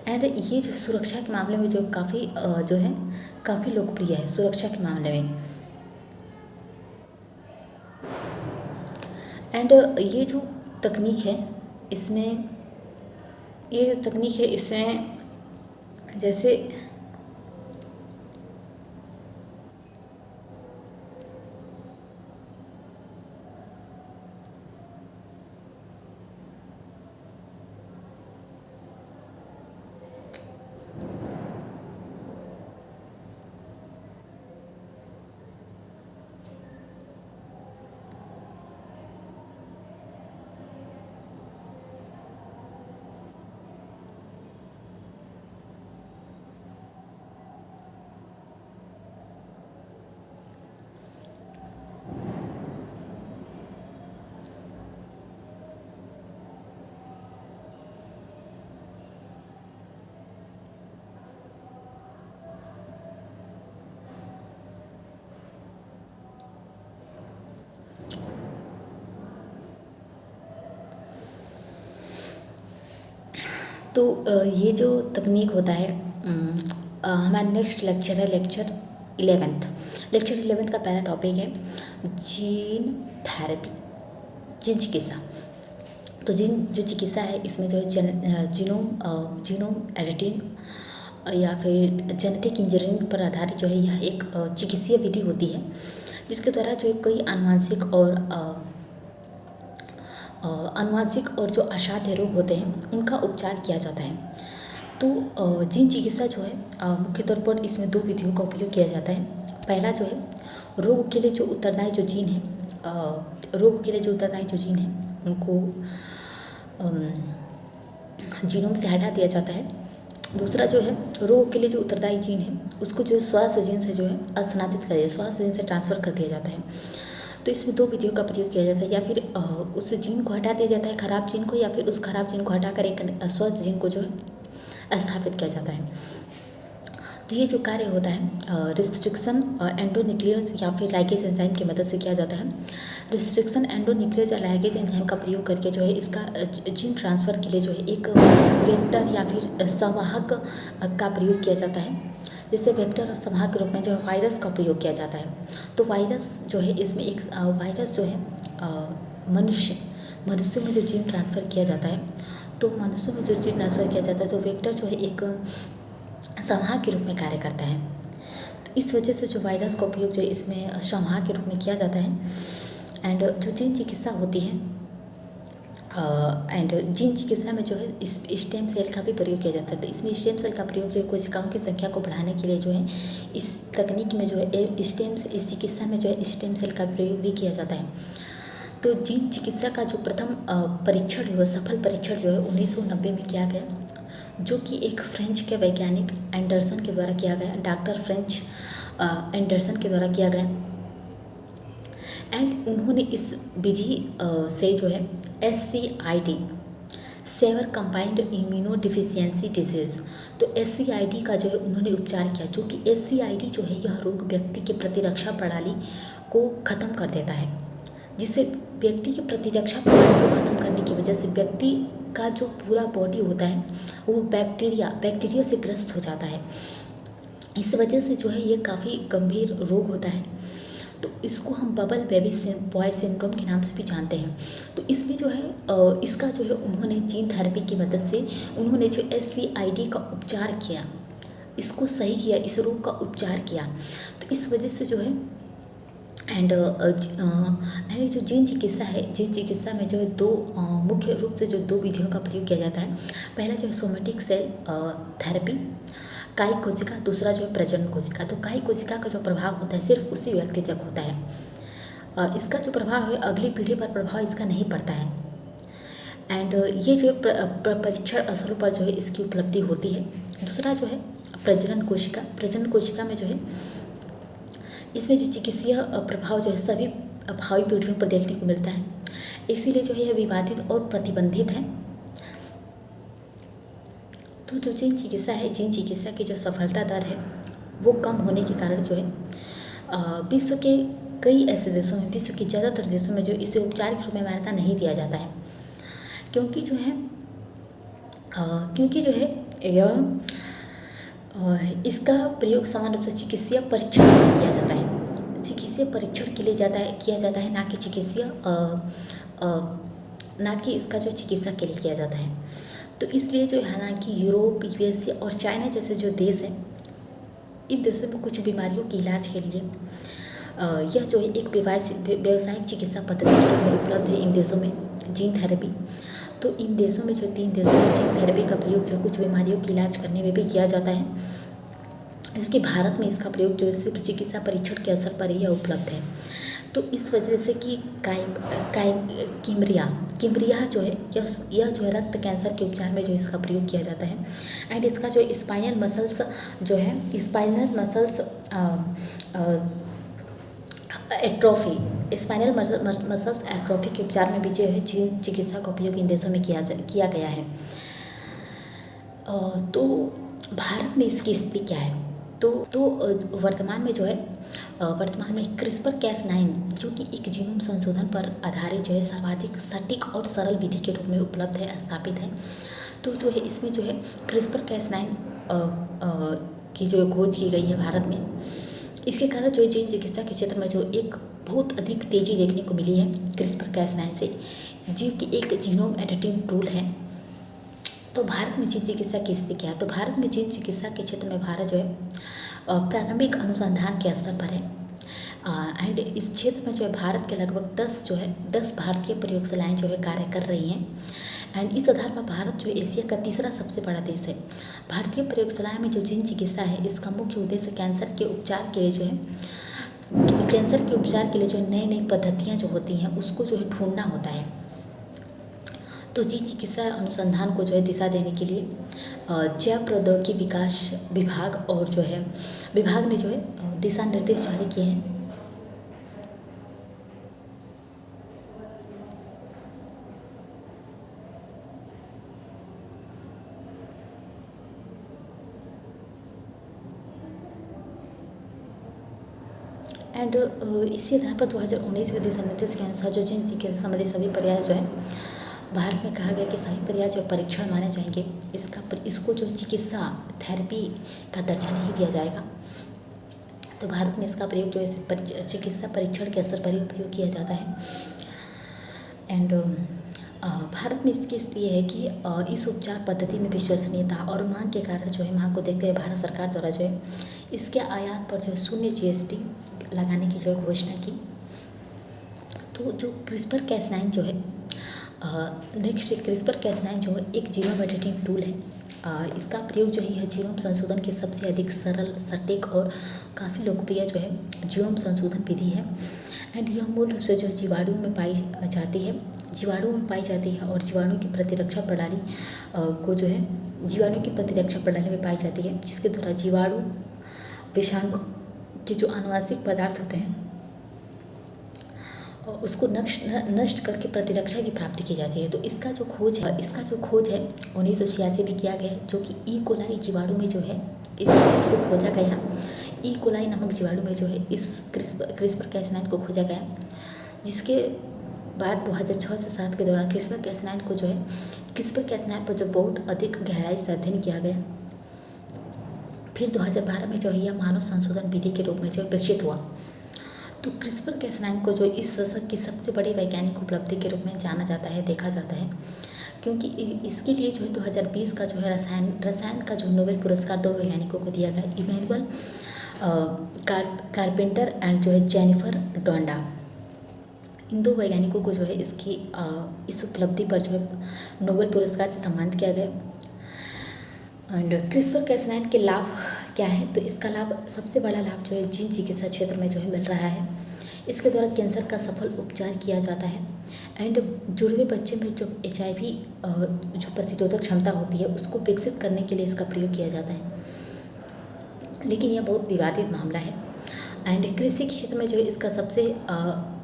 एंड ये जो सुरक्षा के मामले में जो काफ़ी लोकप्रिय है सुरक्षा के मामले में। एंड ये जो तकनीक है इसमें जैसे ये जो तकनीक होता है हमारा नेक्स्ट लेक्चर है लेक्चर 11 का पहला टॉपिक है जीन थेरेपी, जीन चिकित्सा। तो जो चिकित्सा है इसमें जो है जीनोम एडिटिंग या फिर जेनेटिक इंजीनियरिंग पर आधारित जो है यह एक चिकित्सीय विधि होती है जिसके द्वारा जो कई अनुवांशिक और जो असाध्य रोग होते हैं उनका उपचार किया जाता है। तो जीन चिकित्सा जो है मुख्य तौर पर इसमें 2 विधियों का उपयोग किया जाता है। पहला जो है रोग के लिए जो उत्तरदायी जो जीन है उनको जीनोम से हटा दिया जाता है। दूसरा जो है रोग के लिए जो उत्तरदायी जीन है उसको जो स्वास्थ्य जीन से जो है स्वास्थ्य जीन से ट्रांसफ़र कर दिया जाता है। तो इसमें 2 विधियों का प्रयोग किया जाता है, या फिर उस जीन को हटा दिया जाता है खराब जीन को, या फिर उस खराब जीन को हटाकर एक स्वस्थ जीन को जो है स्थापित किया जाता है। तो ये जो कार्य होता है रिस्ट्रिक्शन एंडोन्यूक्लियस या फिर लाइगेज एंजाइम की मदद से किया जाता है। रिस्ट्रिक्शन एंडोन्यूक्लियस या लाइगेज एंजाइम का प्रयोग करके जो है इसका जीन ट्रांसफ़र के लिए जो है एक वेक्टर या फिर संवाहक का प्रयोग किया जाता है। जैसे वेक्टर और संवाहक के रूप में जो है वायरस का प्रयोग किया जाता है। तो वायरस जो है इसमें एक वायरस जो है मनुष्यों में जो जीन ट्रांसफ़र किया जाता है, तो मनुष्यों में जो जीन ट्रांसफ़र किया जाता है तो वेक्टर जो है एक संवाहक के रूप में कार्य करता है। तो इस वजह से जो वायरस का उपयोग जो है इसमें संवाहक के रूप में किया जाता है। एंड जो जीन चिकित्सा होती है एंड जीन चिकित्सा में जो है इस स्टेम सेल का भी प्रयोग किया जाता है। तो इसमें स्टेम सेल का प्रयोग जो है कोशिकाओं की संख्या को बढ़ाने के लिए जो है इस तकनीक में जो है इस चिकित्सा में जो है स्टेम सेल का प्रयोग भी किया जाता है। तो जीन चिकित्सा का जो प्रथम परीक्षण हुआ, सफल परीक्षण जो है 1990 में किया गया, जो कि एक फ्रेंच के वैज्ञानिक एंडरसन के द्वारा किया गया, डॉक्टर फ्रेंच एंडरसन के द्वारा किया गया। एंड उन्होंने इस विधि से जो है SCID severe combined immunodeficiency disease, तो SCID का जो है उन्होंने उपचार किया, जो कि SCID जो है यह रोग व्यक्ति की प्रतिरक्षा प्रणाली को ख़त्म कर देता है, जिससे व्यक्ति की प्रतिरक्षा प्रणाली को ख़त्म करने की वजह से व्यक्ति का जो पूरा बॉडी होता है वो बैक्टीरिया से ग्रस्त हो जाता है। इस वजह से जो है ये काफ़ी गंभीर रोग होता है। तो इसको हम बबल बेबी बॉय सिंड्रोम के नाम से भी जानते हैं। तो इसमें जो है इसका जो है उन्होंने जीन थेरेपी की मदद से उन्होंने जो SCID का उपचार किया, इसको सही किया, इस रोग का उपचार किया। तो इस वजह से जो है एंड जो जीन चिकित्सा है, जीन चिकित्सा में जो है दो मुख्य रूप से जो दो विधियों का प्रयोग किया जाता है। पहला जो है सोमेटिक सेल थेरेपी, कायिक कोशिका, दूसरा जो है प्रजनन कोशिका। तो कायिक कोशिका का जो प्रभाव होता है सिर्फ उसी व्यक्ति तक होता है, इसका जो प्रभाव है अगली पीढ़ी पर प्रभाव इसका नहीं पड़ता है। एंड ये जो परीक्षण स्थलों पर जो है इसकी उपलब्धि होती है। दूसरा जो है प्रजनन कोशिका, प्रजनन कोशिका में जो है इसमें जो चिकित्सीय प्रभाव जो है सभी भावी पीढ़ियों पर देखने को मिलता है, इसीलिए जो है यह विवादित और प्रतिबंधित है। तो जो जीन चिकित्सा है, जीन चिकित्सा की जो सफलता दर है वो कम होने के कारण जो है विश्व के कई ऐसे देशों में, विश्व के ज़्यादातर देशों में जो इसे उपचार के रूप में मान्यता नहीं दिया जाता है, क्योंकि जो है यह इसका प्रयोग सामान्य रूप से चिकित्सीय परीक्षण के लिए किया जाता है, चिकित्सीय परीक्षण के लिए किया जाता है, ना कि इसका जो चिकित्सा के लिए किया जाता है। तो इसलिए जो हालांकि यूरोप, USA और चाइना जैसे जो देश हैं, इन देशों में कुछ बीमारियों के इलाज के लिए यह जो है एक व्यावसायिक चिकित्सा पद्धति के रूप में उपलब्ध है इन देशों में जीन थेरेपी। तो इन देशों में जो 3 देशों में जीन थेरेपी का प्रयोग जो कुछ बीमारियों का इलाज करने में भी किया जाता है, जबकि भारत में इसका प्रयोग जो सिर्फ चिकित्सा परीक्षण के स्तर पर ही उपलब्ध है। तो इस वजह से कि किमरिया जो है यह जो है रक्त कैंसर के उपचार में जो इसका प्रयोग किया जाता है। एंड इसका जो स्पाइनल मसल्स जो है स्पाइनल मसल्स एट्रोफी के उपचार में भी जो है जीन चिकित्सा का उपयोग इन देशों में किया गया है। तो भारत में इसकी स्थिति क्या है? तो वर्तमान में जो है CRISPR-Cas9 जो कि एक जीनोम संशोधन पर आधारित जो है सर्वाधिक सटीक और सरल विधि के रूप में उपलब्ध है, स्थापित है। तो जो है इसमें जो है CRISPR-Cas9 की जो खोज की गई है भारत में, इसके कारण जो है जीन चिकित्सा के क्षेत्र में जो एक बहुत अधिक तेज़ी देखने को मिली है CRISPR-Cas9 से, जो कि एक जीनोम एडिटिंग टूल है। तो भारत में जीन चिकित्सा की स्थिति क्या है? तो भारत में जीन चिकित्सा के क्षेत्र में भारत जो है प्रारंभिक अनुसंधान के स्तर पर है। एंड इस क्षेत्र में जो है भारत के लगभग 10 भारतीय प्रयोगशालाएँ जो है कार्य कर रही हैं। एंड इस आधार पर भारत जो एशिया का तीसरा सबसे बड़ा देश है। भारतीय प्रयोगशालाएँ में जो जीन चिकित्सा है इसका मुख्य उद्देश्य कैंसर के उपचार के लिए जो नई पद्धतियाँ जो होती हैं उसको जो है ढूंढना होता है। तो जीन चिकित्सा अनुसंधान को जो है दिशा देने के लिए जैव प्रौद्योगिकी विकास विभाग और जो है विभाग ने जो है दिशा निर्देश जारी किए हैं। एंड इसी आधार पर 2019 विधि संहिता के अनुसार जो जिन चिकित्सा संबंधी सभी प्रयास जो है भारत में कहा गया कि सभी प्रयास जो परीक्षण माने जाएंगे, इसको जो चिकित्सा थेरेपी का दर्जा नहीं दिया जाएगा। तो भारत में इसका प्रयोग जो है चिकित्सा परीक्षण के असर पर ही उपयोग किया जाता है। एंड भारत में इसकी स्थिति है कि इस उपचार पद्धति में विश्वसनीयता और मांग के कारण जो है मांग को देखते हुए भारत सरकार द्वारा जो है इसके आयात पर जो है 0 GST लगाने की जो घोषणा की। तो जो CRISPR-Cas9 जो है नेक्स्ट CRISPR-Cas9 जो एक जीनोम एडिटिंग टूल है। इसका प्रयोग जो है यह जीनोम संशोधन की सबसे अधिक सरल, सटीक और काफ़ी लोकप्रिय जो है जीनोम संशोधन विधि है। एंड यह मूल रूप से जो जीवाणु में पाई जाती है और जीवाणु की प्रतिरक्षा प्रणाली को जो है जीवाणु की प्रतिरक्षा प्रणाली में पाई जाती है, जिसके द्वारा जीवाणु विषाणु के जो आनुवंशिक पदार्थ होते हैं उसको नष्ट करके प्रतिरक्षा की प्राप्ति की जाती है। तो इसका जो खोज है 1986 में किया गया, जो कि ई कोलाई जीवाणु में जो है इसको खोजा गया। ई कोलाई नामक जीवाणु में जो है इस CRISPR-Cas9 को खोजा गया, जिसके बाद 2006 से 2007 के दौरान CRISPR-Cas9 पर जो बहुत अधिक गहराई से अध्ययन किया गया। फिर 2012 में जो है यह मानव संशोधन विधि के रूप में जो विकसित हुआ। तो CRISPR-Cas9 को जो इस दशक की सबसे बड़ी वैज्ञानिक उपलब्धि के रूप में जाना जाता है, देखा जाता है, क्योंकि इसके लिए जो है 2020 का जो है रसायन का जो नोबेल पुरस्कार 2 वैज्ञानिकों को दिया गया, इमैनुअल कारपेंटर एंड जो है जेनिफर डोंडा। इन 2 वैज्ञानिकों को जो है इस उपलब्धि पर जो है नोबेल पुरस्कार से सम्मानित किया गया। एंड CRISPR-Cas9 के लाभ क्या है? तो इसका लाभ, सबसे बड़ा लाभ जो है जीन चिकित्सा क्षेत्र में जो है मिल रहा है। इसके द्वारा कैंसर का सफल उपचार किया जाता है। एंड जुड़वे बच्चे में जो HIV जो प्रतिरोधक क्षमता होती है उसको विकसित करने के लिए इसका प्रयोग किया जाता है, लेकिन यह बहुत विवादित मामला है। एंड कृषि क्षेत्र में जो है इसका सबसे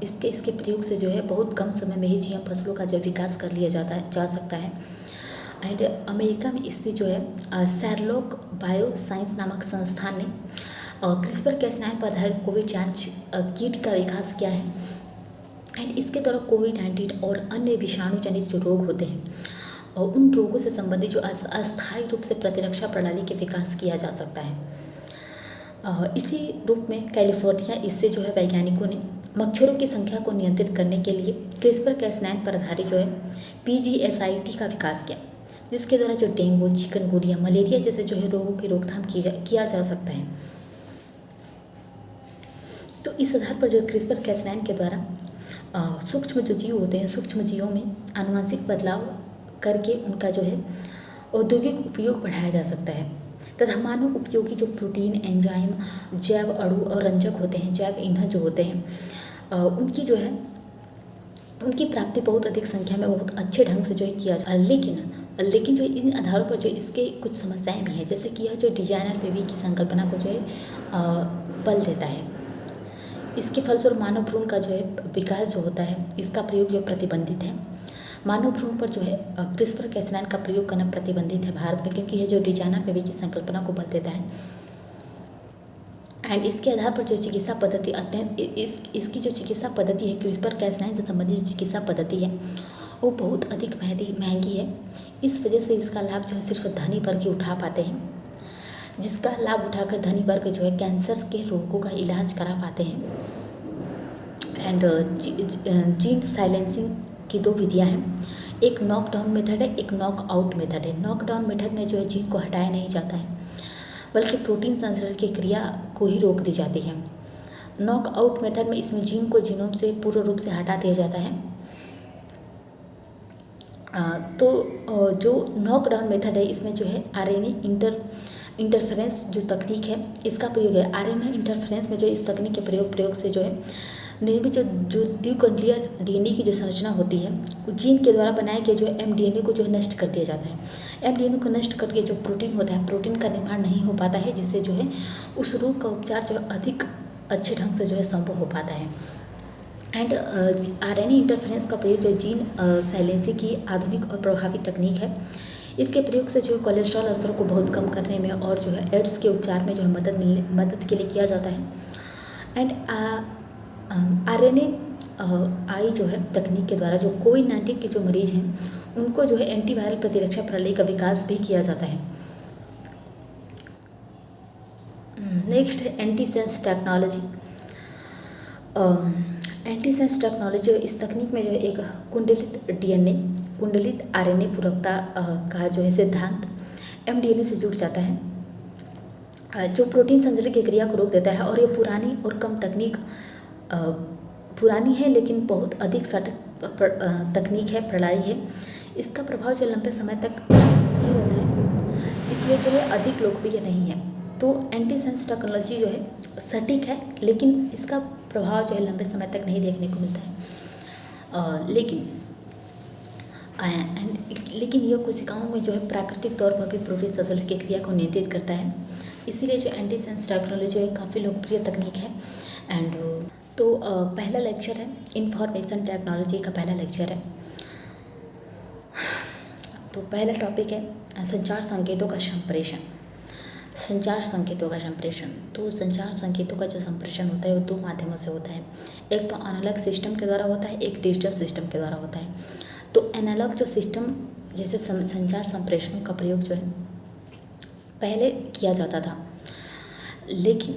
इसके प्रयोग से जो है बहुत कम समय में ही GM फसलों का जो विकास कर लिया जा सकता है। एंड अमेरिका में स्थित जो है शेरलॉक बायोसाइंस नामक संस्थान ने CRISPR-Cas9 पर आधारित कोविड जांच किट का विकास किया है। एंड इसके द्वारा कोविड-19 और अन्य विषाणु जनित जो रोग होते हैं और उन रोगों से संबंधित जो अस्थायी रूप से प्रतिरक्षा प्रणाली के विकास किया जा सकता है। इसी रूप में कैलिफोर्निया इससे जो है वैज्ञानिकों ने मच्छरों की संख्या को नियंत्रित करने के लिए CRISPR-Cas9 पर आधारित जो है PGSIT का विकास किया, जिसके द्वारा जो डेंगू, चिकनगुनिया, मलेरिया जैसे जो है रोगों की रोकथाम किया जा सकता है। तो इस आधार पर जो CRISPR-Cas9 के द्वारा सूक्ष्म जो जीव होते हैं, सूक्ष्म जीवों में आनुवंशिक बदलाव करके उनका जो है औद्योगिक उपयोग बढ़ाया जा सकता है तथा मानव उपयोगी जो प्रोटीन, एंजाइम, जैव अणु और रंजक होते हैं, जैव ईंधन जो होते हैं, उनकी जो है उनकी प्राप्ति बहुत अधिक संख्या में बहुत अच्छे ढंग से जो है किया जाए। लेकिन जो इन आधारों पर जो इसके कुछ समस्याएं भी हैं, जैसे कि यह जो डिजाइनर बेबी की संकल्पना को जो है बल देता है। इसके फलस्वरूप मानव भ्रूण का जो है विकास जो होता है, इसका प्रयोग जो प्रतिबंधित है। मानव भ्रूण पर जो है CRISPR-Cas9 का प्रयोग करना प्रतिबंधित है भारत में, क्योंकि यह जो डिजाइनर बेबी की संकल्पना को बल देता है। एंड इसके आधार पर जो चिकित्सा पद्धति इसकी जो चिकित्सा पद्धति है, CRISPR-Cas9 से संबंधित चिकित्सा पद्धति है, वो बहुत अधिक महंगी है। इस वजह से इसका लाभ जो है सिर्फ धनी वर्ग ही उठा पाते हैं, जिसका लाभ उठाकर धनी वर्ग जो है कैंसर के रोगों का इलाज करा पाते हैं। एंड जीन साइलेंसिंग की 2 विधियां हैं, एक नॉकडाउन मेथड है, एक नॉकआउट मेथड है। नॉकडाउन मेथड में जो है जीन को हटाया नहीं जाता है, बल्कि प्रोटीन संश्लेषण की क्रिया को ही रोक दी जाती है। नॉकआउट मेथड में इसमें जीन को जीनोम से पूर्ण रूप से हटा दिया जाता है। तो जो नॉकडाउन मेथड है, इसमें जो है RNA इंटरफेरेंस जो तकनीक है, इसका प्रयोग है। RNA इंटरफेरेंस में जो इस तकनीक के प्रयोग से जो है निर्मित जो द्विकंडीय DNA की जो संरचना होती है, वो जीन के द्वारा बनाए गए जो mDNA को जो है नष्ट कर दिया जाता है। mDNA को नष्ट करके जो प्रोटीन होता है, प्रोटीन का निर्माण नहीं हो पाता है, जिससे जो है उस रोग का उपचार जो है अधिक अच्छे ढंग से जो है संभव हो पाता है। एंड RNA इंटरफेरेंस का प्रयोग जो जीन साइलेंसिंग की आधुनिक और प्रभावी तकनीक है। इसके प्रयोग से जो कोलेस्ट्रॉल स्तर को बहुत कम करने में और जो है एड्स के उपचार में जो है मदद के लिए किया जाता है। एंड आरएनए आई जो है तकनीक के द्वारा जो कोविड-19 के जो मरीज हैं उनको जो है एंटीवायरल प्रतिरक्षा प्रणाली का विकास भी किया जाता है। नेक्स्ट है एंटीसेंस टेक्नोलॉजी। एंटीसेंस टेक्नोलॉजी, इस तकनीक में जो है एक कुंडलित डीएनए, कुंडलित आरएनए पूरकता का जो है सिद्धांत एमडीएनए से जुड़ जाता है जो प्रोटीन संश्लेषण की क्रिया को रोक देता है। और ये पुरानी और कम तकनीक पुरानी है लेकिन बहुत अधिक सटीक तकनीक है, प्रणाली है। इसका प्रभाव जो लंबे समय तक नहीं रहता है, इसलिए जो है अधिक लोकप्रिय नहीं है। तो एंटीसेंस टेक्नोलॉजी जो है सटीक है लेकिन इसका प्रभाव जो है लंबे समय तक नहीं देखने को मिलता है। लेकिन यह कोशिकाओं में जो है प्राकृतिक तौर पर भी प्रोटीन संश्लेषण की क्रिया को नियंत्रित करता है। इसीलिए जो एंटीसेंस टेक्नोलॉजी काफ़ी लोकप्रिय तकनीक है। एंड तो पहला लेक्चर है इंफॉर्मेशन टेक्नोलॉजी का, पहला लेक्चर है। तो पहला टॉपिक है संचार संकेतों का संप्रेषण। संचार संकेतों का संप्रेषण, तो संचार संकेतों का जो संप्रेषण होता है वो दो माध्यमों से होता है। एक तो एनालॉग सिस्टम के द्वारा होता है, एक डिजिटल सिस्टम के द्वारा होता है। तो एनालॉग जो सिस्टम जैसे संचार संप्रेषणों का प्रयोग जो है पहले किया जाता था, लेकिन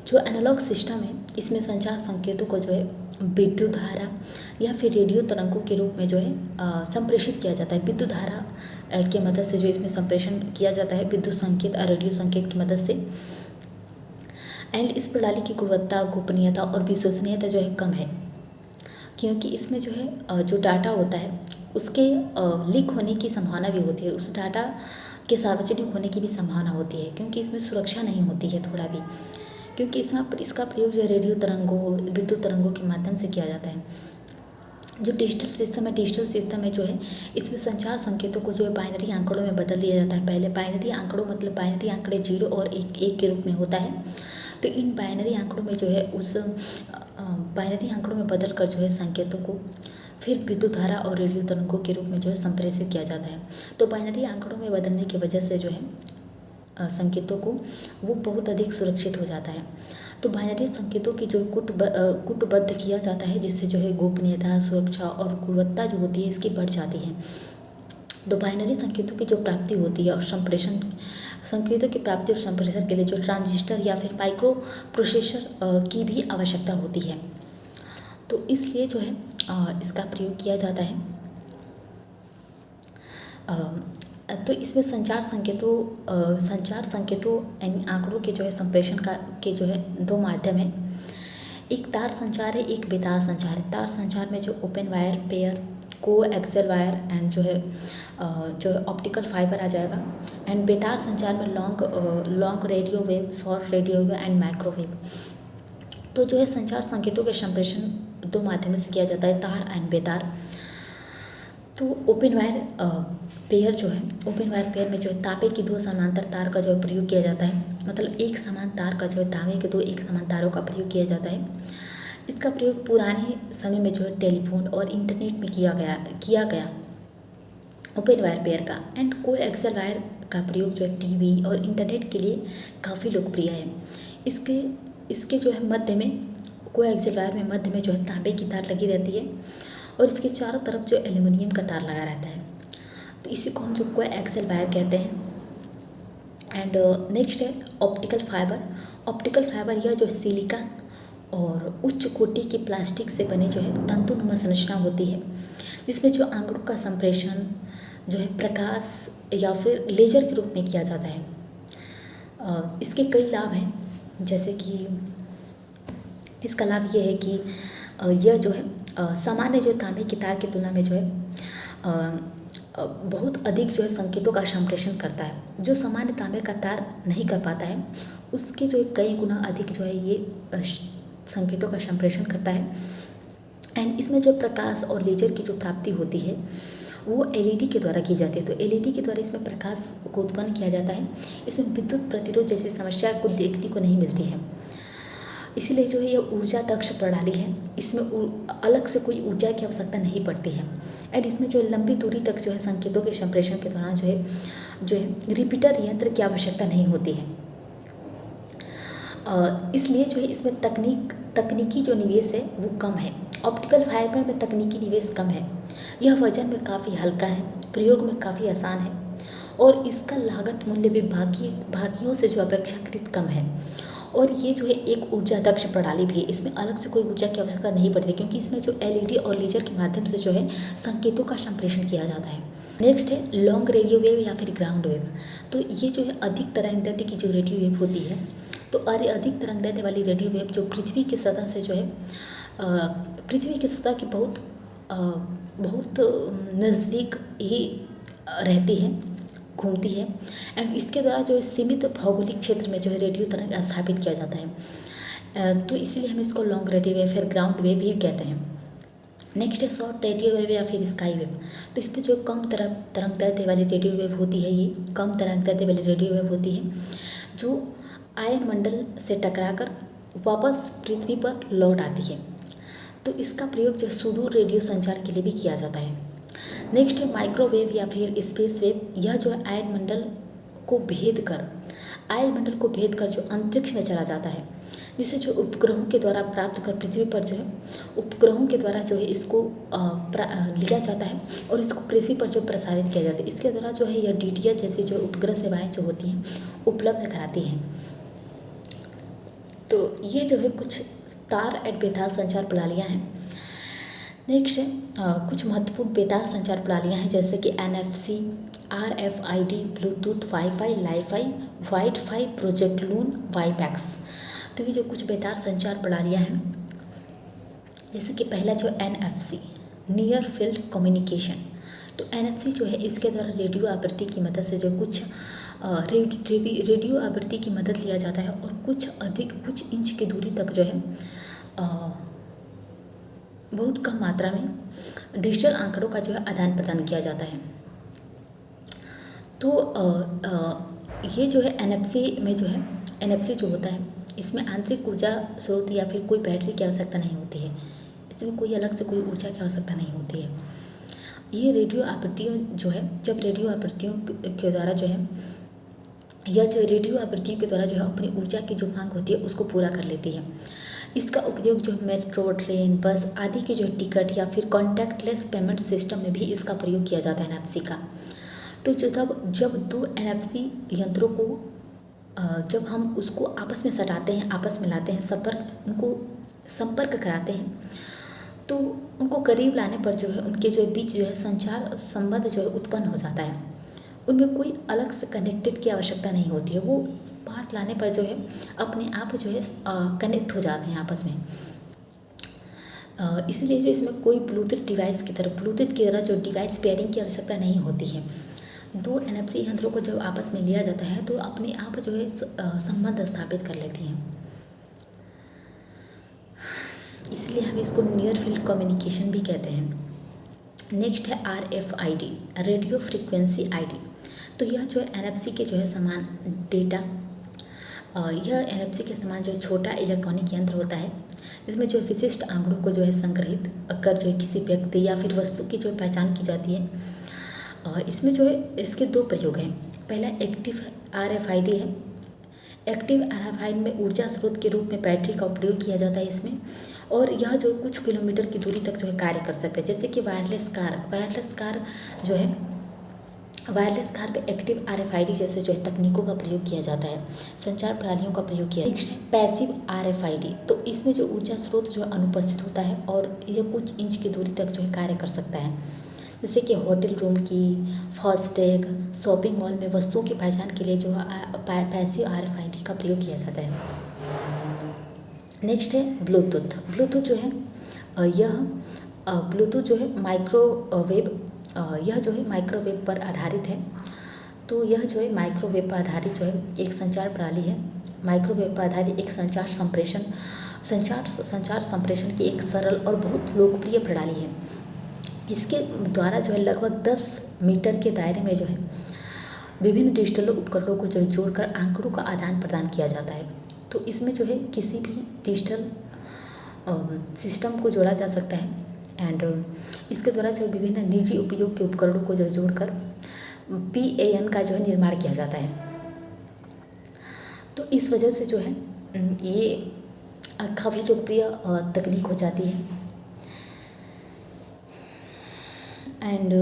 जो एनालॉग सिस्टम है इसमें संचार संकेतों को जो है विद्युत धारा या फिर रेडियो तरंगों के रूप में जो है संप्रेषित किया जाता है। विद्युत धारा की मदद से जो इसमें संप्रेषण किया जाता है, विद्युत संकेत और रेडियो संकेत की मदद से। एंड इस प्रणाली की गुणवत्ता, गोपनीयता और विश्वसनीयता जो है कम है, क्योंकि इसमें जो है जो डाटा होता है उसके लीक होने की संभावना भी होती है, उस डाटा के सार्वजनिक होने की भी संभावना होती है, क्योंकि इसमें सुरक्षा नहीं होती है थोड़ा भी, क्योंकि इसका प्रयोग जो रेडियो तरंगों, विद्युत तरंगों के माध्यम से किया जाता है। जो डिजिटल सिस्टम है जो है इसमें संचार संकेतों को जो है बाइनरी आंकड़ों में बदल दिया जाता है। पहले बाइनरी आंकड़ों मतलब बाइनरी आंकड़े 0 और 1 के रूप में होता है। तो इन बाइनरी आंकड़ों में जो है उस बाइनरी आंकड़ों में बदल कर जो है संकेतों को फिर विद्युत धारा और रेडियो तरंगों के रूप में जो है संप्रेषित किया जाता है। तो बाइनरी आंकड़ों में बदलने की वजह से जो है संकेतों को वो बहुत अधिक सुरक्षित हो जाता है। तो बाइनरी संकेतों की जो कूटबद्ध किया जाता है, जिससे जो है गोपनीयता, सुरक्षा और गुणवत्ता जो होती है इसकी बढ़ जाती है। तो बाइनरी संकेतों की जो प्राप्ति होती है और संप्रेषण, संकेतों की प्राप्ति और संप्रेषण के लिए जो ट्रांजिस्टर या फिर माइक्रो प्रोसेसर की भी आवश्यकता होती है। तो इसलिए जो है इसका प्रयोग किया जाता है। तो इसमें संचार संकेतों यानी आंकड़ों के जो है संप्रेषण के जो है दो माध्यम है। एक तार संचार है, एक बेतार संचार है। तार संचार में जो ओपन वायर, पेयर, को एक्सेल वायर एंड जो है ऑप्टिकल फाइबर आ जाएगा। एंड बेतार संचार में long radio wave, short radio wave and microwave. तो जो है संचार संकेतों के संप्रेषण दो माध्यमों से किया जाता है, तार एंड बेतार। तो ओपन वायर पेयर जो है, ओपन वायर पेयर में जो है तांबे की दो समानांतर तार का जो है प्रयोग किया जाता है। मतलब एक समान तार का जो है तांबे के दो एक समान तारों का प्रयोग किया जाता है। इसका प्रयोग पुराने समय में जो है टेलीफोन और इंटरनेट में किया गया ओपन वायर पेयर का। एंड को एक्सेल वायर का प्रयोग जो है टीवी और इंटरनेट के लिए काफ़ी लोकप्रिय है। इसके जो है मध्य में, को एक्सेल वायर में मध्य में जो है तांबे की तार लगी रहती है और इसके चारों तरफ जो एल्युमिनियम का तार लगा रहता है। तो इसी को हम जो को एक्सेल वायर कहते हैं। एंड नेक्स्ट है ऑप्टिकल फाइबर। ऑप्टिकल फाइबर यह जो सिलिकॉन और उच्च कोटि की प्लास्टिक से बने जो है तंतुनुमा संरचना होती है, जिसमें जो आंकड़ों का संप्रेषण जो है प्रकाश या फिर लेजर के रूप में किया जाता है। इसके कई लाभ हैं, जैसे कि इसका लाभ ये है कि यह जो है सामान्य जो तांबे की तार की तुलना में जो है बहुत अधिक जो है संकेतों का संप्रेषण करता है। जो सामान्य तांबे का तार नहीं कर पाता है उसके जो कई गुना अधिक जो है ये संकेतों का संप्रेषण करता है। एंड इसमें जो प्रकाश और लेजर की जो प्राप्ति होती है वो एलईडी के द्वारा की जाती है। तो एलईडी के द्वारा इसमें प्रकाश को उत्पन्न किया जाता है। इसमें विद्युत प्रतिरोध जैसी समस्या को देखने को नहीं मिलती है, इसीलिए जो है ये ऊर्जा दक्ष प्रणाली है। इसमें अलग से कोई ऊर्जा की आवश्यकता नहीं पड़ती है। एंड इसमें जो लंबी दूरी तक जो है संकेतों के संप्रेषण के दौरान जो है रिपीटर यंत्र की आवश्यकता नहीं होती है। इसलिए जो है इसमें तकनीकी जो निवेश है वो कम है। ऑप्टिकल फाइबर में तकनीकी निवेश कम है। यह वजन में काफ़ी हल्का है, प्रयोग में काफ़ी आसान है और इसका लागत मूल्य भी बाकियों से जो अपेक्षाकृत कम है। और ये जो है एक ऊर्जा दक्ष प्रणाली भी है, इसमें अलग से कोई ऊर्जा की आवश्यकता नहीं पड़ती क्योंकि इसमें जो एलईडी और लेजर के माध्यम से जो है संकेतों का संप्रेषण किया जाता है। नेक्स्ट है लॉन्ग रेडियो वेव या फिर ग्राउंड वेव। तो ये जो है अधिक तरंगदैर्ध्य की जो रेडियो वेव होती है, तो अधिक तरंगदैर्ध्य वाली रेडियो वेव जो पृथ्वी की सतह से जो है पृथ्वी की सतह की बहुत नज़दीक ही रहती है, घूमती है एंड इसके द्वारा जो है सीमित भौगोलिक क्षेत्र में जो है रेडियो तरंग स्थापित किया जाता है। तो इसीलिए हम इसको लॉन्ग रेडियो वेव फिर ग्राउंड वेव भी कहते हैं। नेक्स्ट है शॉर्ट रेडियो वेव या फिर स्काई वेव। तो इसमें जो कम तरंगदैर्ध्य वाली रेडियो वेव होती है, ये कम तरंगदैर्ध्य वाली रेडियो वेव होती है जो आयन मंडल से टकराकर वापस पृथ्वी पर लौट आती है। तो इसका प्रयोग जो सुदूर रेडियो संचार के लिए भी किया जाता है। नेक्स्ट है माइक्रोवेव या फिर स्पेस वेव। यह जो है आयन मंडल को भेद कर जो अंतरिक्ष में चला जाता है, जिसे जो उपग्रहों के द्वारा प्राप्त कर पृथ्वी पर जो है उपग्रहों के द्वारा जो है इसको लिया जाता है और इसको पृथ्वी पर जो प्रसारित किया जाता है। इसके द्वारा जो है यह डीटीएच जैसी जो उपग्रह सेवाएं जो होती हैं उपलब्ध कराती हैं। तो ये जो है कुछ तार एंड बेतार संचार प्रणालियाँ हैं। नेक्स्ट है कुछ महत्वपूर्ण बेतार संचार प्रणालियाँ हैं जैसे कि NFC, RFID, Bluetooth, wifi, lifi, वाइडफाई, प्रोजेक्ट लून, वाईपैक्स। तो ये जो कुछ बेतार संचार प्रणालियाँ हैं, जैसे कि पहला जो NFC, नियर फील्ड कम्युनिकेशन। तो NFC जो है इसके द्वारा रेडियो आवृत्ति की मदद से जो कुछ रेडियो आवृत्ति की मदद लिया जाता है और कुछ इंच की दूरी तक जो है बहुत कम मात्रा में डिजिटल आंकड़ों का जो है आदान प्रदान किया जाता है। तो ये जो है NFC जो होता है इसमें आंतरिक ऊर्जा स्रोत या फिर कोई बैटरी की आवश्यकता नहीं होती है। इसमें कोई अलग से कोई ऊर्जा की आवश्यकता नहीं होती है। ये रेडियो आवृत्तियों जो है जब रेडियो आवृत्तियों के द्वारा जो है यह जो रेडियो आवृत्तियों के द्वारा जो है अपनी ऊर्जा की जो मांग होती है उसको पूरा कर लेती है। इसका उपयोग जो मेट्रो, ट्रेन, बस आदि के जो टिकट या फिर कॉन्टैक्टलेस पेमेंट सिस्टम में भी इसका प्रयोग किया जाता है NFC का। तो जब दो NFC यंत्रों को जब हम उसको आपस में सटाते हैं, आपस में लाते हैं, उनको संपर्क कराते हैं, तो उनको करीब लाने पर जो है उनके जो बीच जो है संचार संबंध जो है उत्पन्न हो जाता है। उनमें कोई अलग से कनेक्टेड की आवश्यकता नहीं होती है। वो पास लाने पर जो है अपने आप जो है कनेक्ट हो जाते हैं आपस में। इसलिए जो इसमें कोई ब्लूटूथ की तरह जो डिवाइस पेयरिंग की आवश्यकता नहीं होती है। दो NFC यंत्रों को जब आपस में लिया जाता है तो अपने आप जो है संबंध स्थापित कर लेती हैं। इसलिए हम इसको नियर फील्ड कम्युनिकेशन भी कहते हैं। नेक्स्ट है RFID, रेडियो फ्रीक्वेंसी ID। तो यह जो है NFC के जो है समान डेटा, यह NFC के समान जो छोटा इलेक्ट्रॉनिक यंत्र होता है जिसमें जो विशिष्ट आंकड़ों को जो है संग्रहित कर जो है किसी व्यक्ति या फिर वस्तु की जो पहचान की जाती है। इसमें जो है इसके दो प्रयोग हैं। पहला एक्टिव RFID है। एक्टिव RFID में ऊर्जा स्रोत के रूप में बैटरी का उपयोग किया जाता है इसमें, और यह जो कुछ किलोमीटर की दूरी तक जो है कार्य कर सकते हैं। जैसे कि वायरलेस कार पे एक्टिव RFID जैसे जो है तकनीकों का प्रयोग किया जाता है, संचार प्रणालियों का प्रयोग किया। नेक्स्ट है पैसिव RFID। तो इसमें जो ऊर्जा स्रोत जो है अनुपस्थित होता है और यह कुछ इंच की दूरी तक जो है कार्य कर सकता है। जैसे कि होटल रूम की, फास्टैग, शॉपिंग मॉल में वस्तुओं की पहचान के लिए जो पैसिव RFID का प्रयोग किया जाता है। नेक्स्ट है ब्लूटूथ जो है ब्लूटूथ जो है माइक्रोवेव पर आधारित है। तो यह जो है माइक्रोवेव पर आधारित जो है एक संचार प्रणाली है। माइक्रोवेव पर आधारित एक संचार संप्रेषण की एक सरल और बहुत लोकप्रिय प्रणाली है। इसके द्वारा जो है लगभग 10 मीटर के दायरे में जो है विभिन्न डिजिटल उपकरणों को जो जोड़कर आंकड़ों का आदान प्रदान किया जाता है। तो इसमें जो है किसी भी डिजिटल सिस्टम को जोड़ा जा सकता है एंड इसके द्वारा जो विभिन्न निजी उपयोग के उपकरणों को जो जोड़कर PAN का जो है निर्माण किया जाता है। तो इस वजह से जो है ये काफ़ी लोकप्रिय तकनीक हो जाती है। एंड